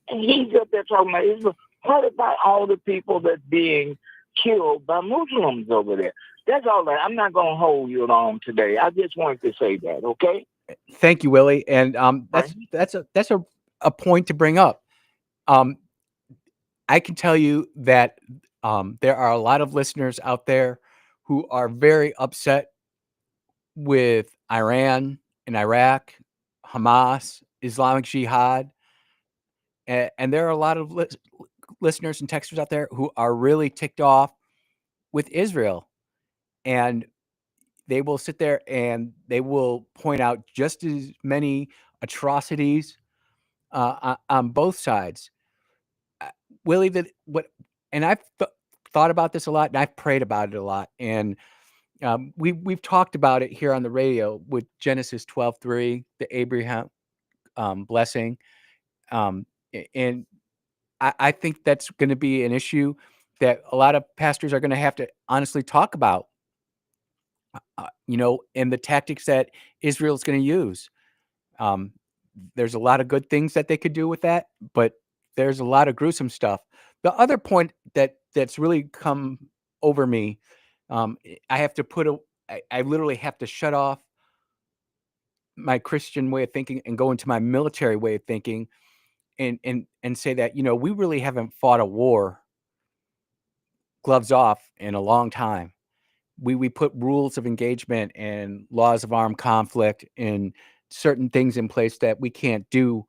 he's up there talking about Israel. What about all the people that's being killed by Muslims over there? That's all that. I'm not going to hold you long today. I just wanted to say that. Okay. Thank you, Willie. And that's a point to bring up. I can tell you that there are a lot of listeners out there who are very upset with Iran and Iraq, Hamas, Islamic Jihad. And there are a lot of listeners and texters out there who are really ticked off with Israel. And they will sit there and they will point out just as many atrocities on both sides. Willie, and I've thought about this a lot, and I've prayed about it a lot, and we've talked about it here on the radio with Genesis 12:3, the Abraham blessing, and I think that's going to be an issue that a lot of pastors are going to have to honestly talk about, and the tactics that Israel is going to use. There's a lot of good things that they could do with that, but there's a lot of gruesome stuff. The other point that's really come over me, I have to I literally have to shut off my Christian way of thinking and go into my military way of thinking and say that, we really haven't fought a war gloves off in a long time. We put rules of engagement and laws of armed conflict and certain things in place that we can't do,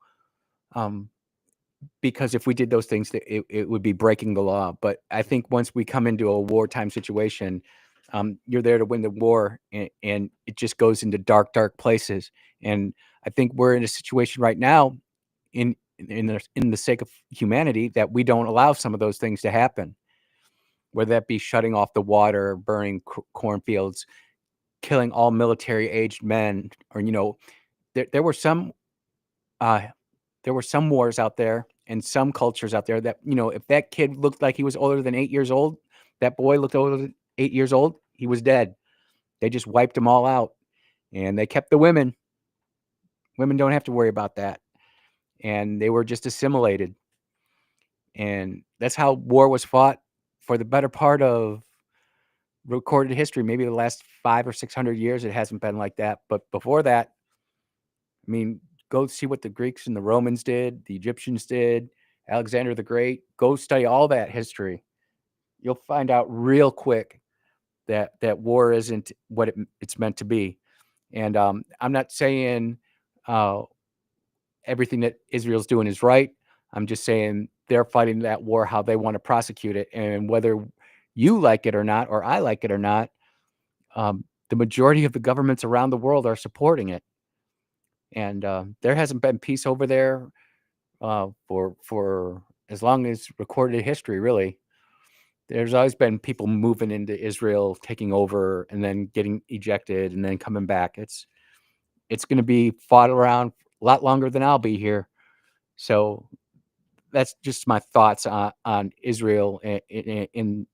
because if we did those things, it would be breaking the law. But I think once we come into a wartime situation, you're there to win the war, and it just goes into dark places. And I think we're in a situation right now, in the sake of humanity, that we don't allow some of those things to happen. Whether that be shutting off the water, burning cornfields, killing all military-aged men, or there were some wars out there and some cultures out there that if that kid looked like he was older than 8 years old, that boy looked older than 8 years old, he was dead. They just wiped them all out, and they kept the women. Women don't have to worry about that, and they were just assimilated. And that's how war was fought for the better part of recorded history. Maybe the last 500 or 600 years, it hasn't been like that. But before that, I mean, go see what the Greeks and the Romans did, the Egyptians did, Alexander the Great. Go study all that history. You'll find out real quick that war isn't what it's meant to be. And I'm not saying everything that Israel's doing is right. I'm just saying they're fighting that war, how they want to prosecute it. And whether you like it or not, or I like it or not, the majority of the governments around the world are supporting it. And there hasn't been peace over there for as long as recorded history, really. There's always been people moving into Israel, taking over, and then getting ejected, and then coming back. It's going to be fought around a lot longer than I'll be here. So that's just my thoughts on Israel in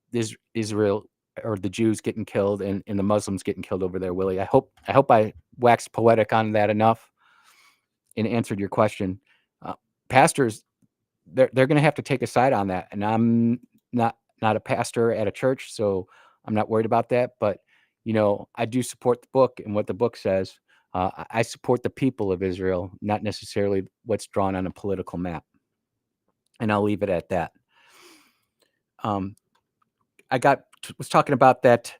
Israel, or the Jews getting killed and the Muslims getting killed over there, Willie. I hope I waxed poetic on that enough and answered your question. Pastors, they're going to have to take a side on that, and I'm not a pastor at a church, so I'm not worried about that. But I do support the book and what the book says. I support the people of Israel, not necessarily what's drawn on a political map. And I'll leave it at that. Was talking about that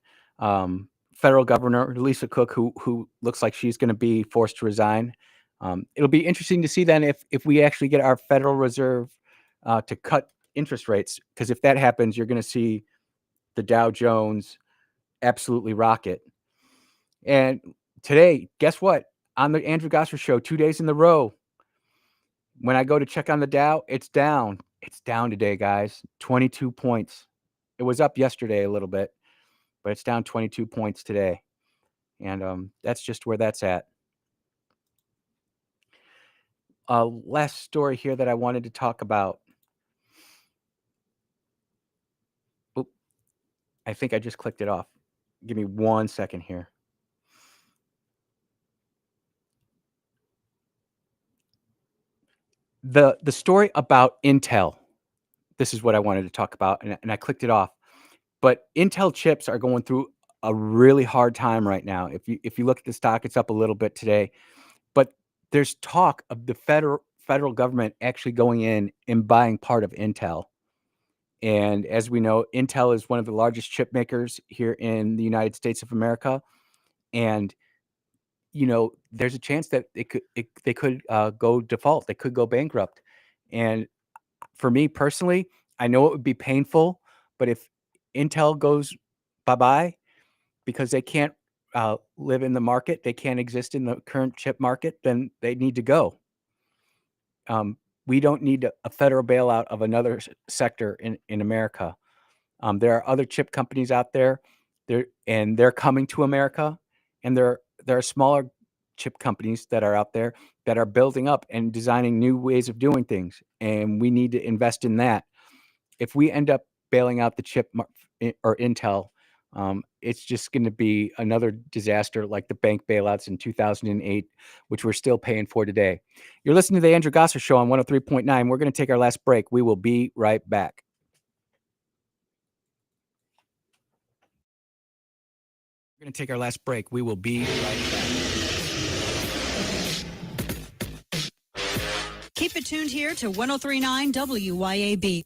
federal governor, Lisa Cook, who looks like she's going to be forced to resign. It'll be interesting to see then if we actually get our Federal Reserve to cut interest rates, because if that happens, you're going to see the Dow Jones absolutely rocket. And today, guess what? On the Andrew Gosser Show, 2 days in a row, when I go to check on the Dow, it's down. It's down today, guys. 22 points. It was up yesterday a little bit, but it's down 22 points today. And that's just where that's at. Last story here that I wanted to talk about. Oop, I think I just clicked it off. Give me 1 second here. The story about Intel. This is what I wanted to talk about, and I clicked it off. But Intel chips are going through a really hard time right now. If you look at the stock, it's up a little bit today. But there's talk of the federal government actually going in and buying part of Intel. And as we know, Intel is one of the largest chip makers here in the United States of America. And there's a chance that they could go default. They could go bankrupt. And for me personally, I know it would be painful, but if Intel goes bye-bye because they can't live in the market, they can't exist in the current chip market, then they need to go. We don't need a federal bailout of another sector in America. There are other chip companies out there, they're coming to America, and there are smaller chip companies that are out there that are building up and designing new ways of doing things, and we need to invest in that. If we end up bailing out the chip or Intel, it's just going to be another disaster like the bank bailouts in 2008, which we're still paying for today. You're listening to the Andrew Gosser Show on 103.9. We're going to take our last break. We will be right back. We're going to take our last break. We will be right back. Keep it tuned here to 103.9 WYAB.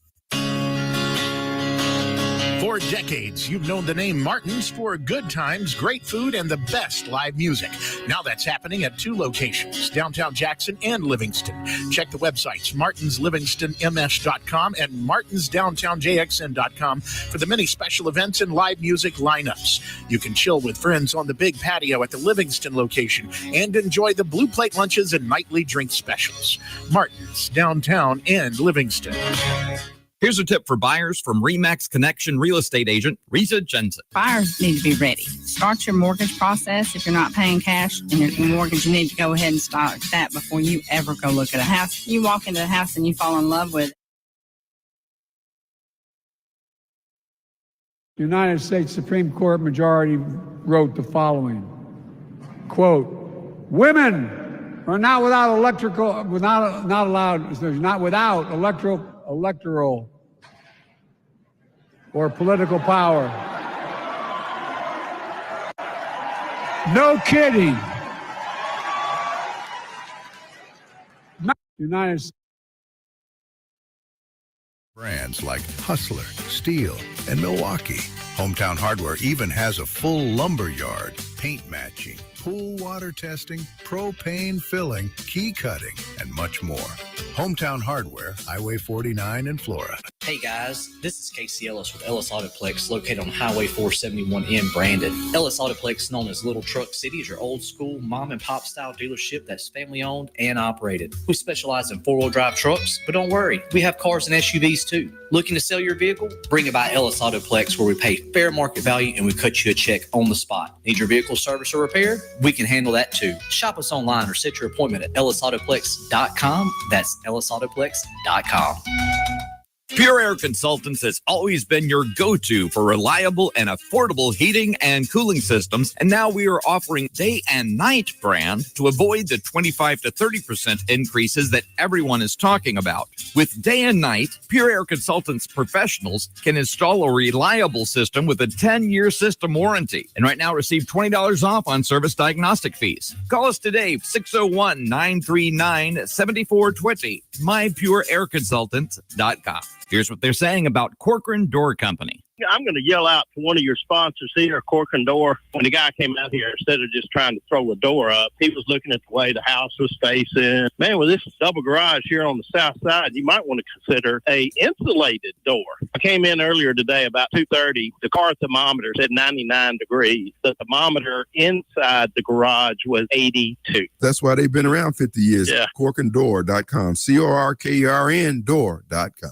For decades, you've known the name Martin's for good times, great food, and the best live music. Now that's happening at 2 locations, downtown Jackson and Livingston. Check the websites, martinslivingstonms.com and martinsdowntownjxn.com for the many special events and live music lineups. You can chill with friends on the big patio at the Livingston location and enjoy the blue plate lunches and nightly drink specials. Martin's, downtown and Livingston. Here's a tip for buyers from RE/MAX Connection real estate agent Risa Jensen. Buyers need to be ready. Start your mortgage process. If you're not paying cash in your mortgage, you need to go ahead and start that before you ever go look at a house. You walk into a house and you fall in love with it. The United States Supreme Court majority wrote the following, quote, women are not without electoral or political power. No kidding. United States. Brands like Hustler, Steel, and Milwaukee. Hometown Hardware even has a full lumber yard. paint matching, pool water testing, propane filling, key cutting, and much more. Hometown Hardware, Highway 49 in Flora. Hey guys, this is Casey Ellis with Ellis Autoplex, located on Highway 471 in Brandon. Ellis Autoplex, known as Little Truck City, is your old school mom and pop style dealership that's family owned and operated. We specialize in 4-wheel drive trucks, but don't worry, we have cars and SUVs too. Looking to sell your vehicle? Bring it by Ellis Autoplex, where we pay fair market value and we cut you a check on the spot. Need your vehicle service or repaired? We can handle that too. Shop us online or set your appointment at ellisautoplex.com. That's ellisautoplex.com. Pure Air Consultants has always been your go-to for reliable and affordable heating and cooling systems, and now we are offering day and night brand to avoid the 25 to 30% increases that everyone is talking about. With day and night, Pure Air Consultants professionals can install a reliable system with a 10-year system warranty, and right now receive $20 off on service diagnostic fees. Call us today, 601-939-7420, mypureairconsultants.com. Here's what they're saying about Corcoran Door Company. I'm going to yell out to one of your sponsors here, Corcoran Door. When the guy came out here, instead of just trying to throw a door up, he was looking at the way the house was facing. Man, with this double garage here on the south side, you might want to consider a insulated door. I came in earlier today about 2:30. The car thermometer said 99 degrees. The thermometer inside the garage was 82. That's why they've been around 50 years. Yeah. CorcoranDoor.com. CORKERN door.com.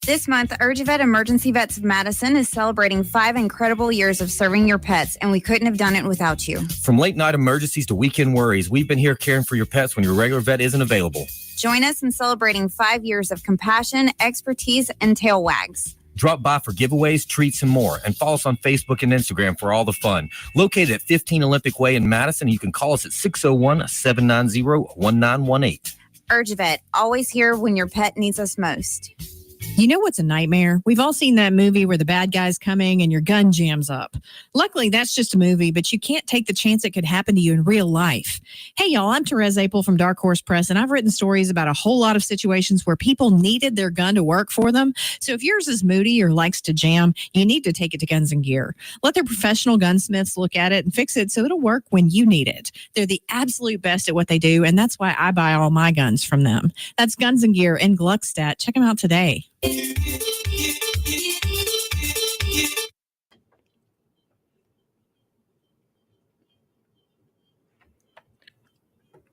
This month, UrgeVet Emergency Vets of Madison is celebrating 5 incredible years of serving your pets, and we couldn't have done it without you. From late night emergencies to weekend worries, we've been here caring for your pets when your regular vet isn't available. Join us in celebrating 5 years of compassion, expertise, and tail wags. Drop by for giveaways, treats, and more, and follow us on Facebook and Instagram for all the fun. Located at 15 Olympic Way in Madison, you can call us at 601-790-1918. UrgeVet, always here when your pet needs us most. You know what's a nightmare? We've all seen that movie where the bad guy's coming and your gun jams up. Luckily, that's just a movie, but you can't take the chance it could happen to you in real life. Hey, y'all, I'm Therese Apel from Dark Horse Press, and I've written stories about a whole lot of situations where people needed their gun to work for them. So if yours is moody or likes to jam, you need to take it to Guns and Gear. Let their professional gunsmiths look at it and fix it so it'll work when you need it. They're the absolute best at what they do, and that's why I buy all my guns from them. That's Guns and Gear in Gluckstadt. Check them out today.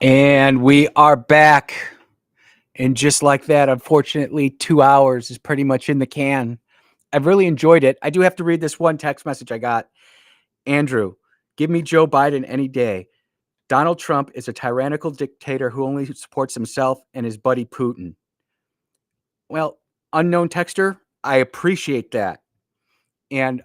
And we are back. And just like that, unfortunately, 2 hours is pretty much in the can. I've really enjoyed it. I do have to read this one text message I got. Andrew, give me Joe Biden any day. Donald Trump is a tyrannical dictator who only supports himself and his buddy Putin. Well, unknown texter, I appreciate that. And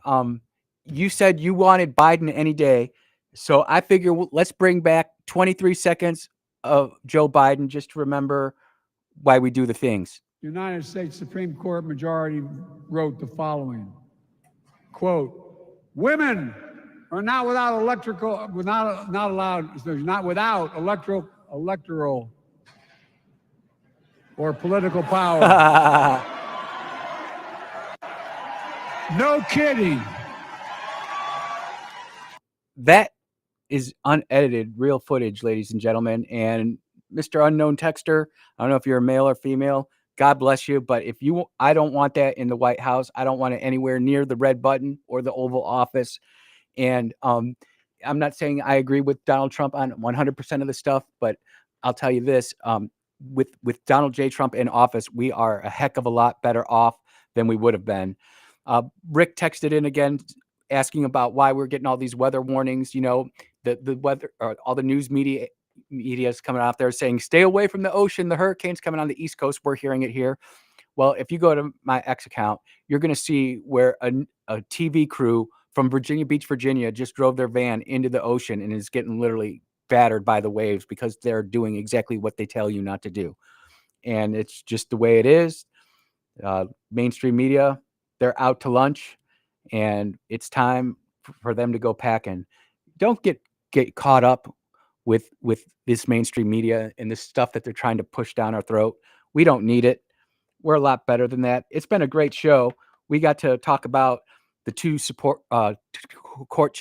you said you wanted Biden any day. So I figure let's bring back 23 seconds of Joe Biden just to remember why we do the things. The United States Supreme Court majority wrote the following, quote, women are not without electoral or political power. No kidding. That is unedited, real footage, ladies and gentlemen. And Mr. Unknown Texter, I don't know if you're a male or female. God bless you. But I don't want that in the White House. I don't want it anywhere near the red button or the Oval Office. And I'm not saying I agree with Donald Trump on 100% of the stuff, but I'll tell you this. With Donald J. Trump in office, we are a heck of a lot better off than we would have been. Rick texted in again, asking about why we're getting all these weather warnings. You know, the weather, or all the news media is coming out there saying, stay away from the ocean. The hurricane's coming on the East Coast. We're hearing it here. Well, if you go to my X account, you're going to see where a TV crew from Virginia Beach, Virginia, just drove their van into the ocean and is getting literally battered by the waves because they're doing exactly what they tell you not to do. And it's just the way it is. Mainstream media, they're out to lunch, and it's time for them to go packing. Don't get caught up with this mainstream media and this stuff that they're trying to push down our throat. We don't need it. We're a lot better than that. It's been a great show. We got to talk about the two court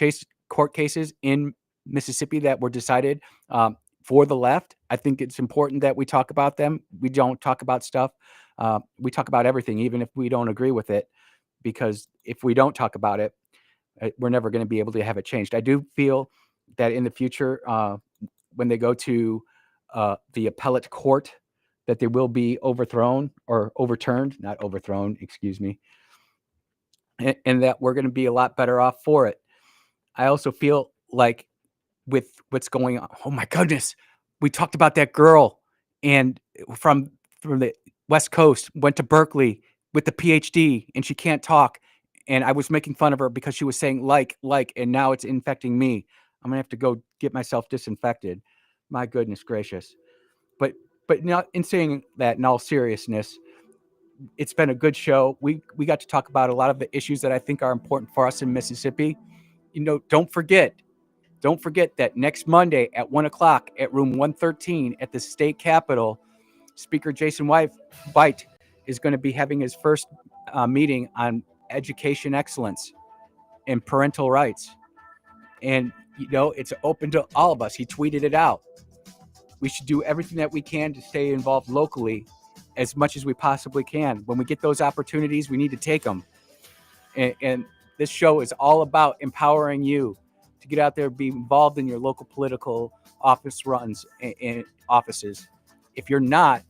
cases in Mississippi that were decided for the left. I think it's important that we talk about them. We don't talk about stuff. We talk about everything, even if we don't agree with it, because if we don't talk about it, we're never going to be able to have it changed. I do feel that in the future, when they go to the appellate court, that they will be overturned, not overthrown, excuse me, and that we're going to be a lot better off for it. I also feel like with what's going on, oh my goodness, we talked about that girl and from the West Coast, went to Berkeley with the PhD, and she can't talk. And I was making fun of her because she was saying like, and now it's infecting me. I'm gonna have to go get myself disinfected. My goodness gracious. But not in saying that, in all seriousness, it's been a good show. We got to talk about a lot of the issues that I think are important for us in Mississippi. Don't forget that next Monday at 1:00 at room 113 at the state capitol, Speaker Jason White is going to be having his first meeting on education excellence and parental rights. And, it's open to all of us. He tweeted it out. We should do everything that we can to stay involved locally as much as we possibly can. When we get those opportunities, we need to take them. And this show is all about empowering you to get out there, be involved in your local political office runs and offices. If you're not,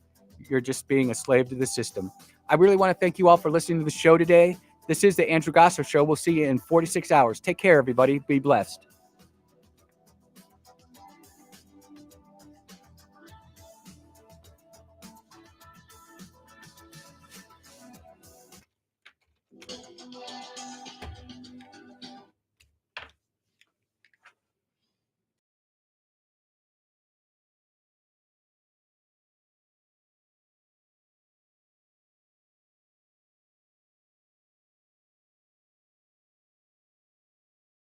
you're just being a slave to the system. I really want to thank you all for listening to the show today. This is the Andrew Gosser Show. We'll see you in 46 hours. Take care, everybody. Be blessed.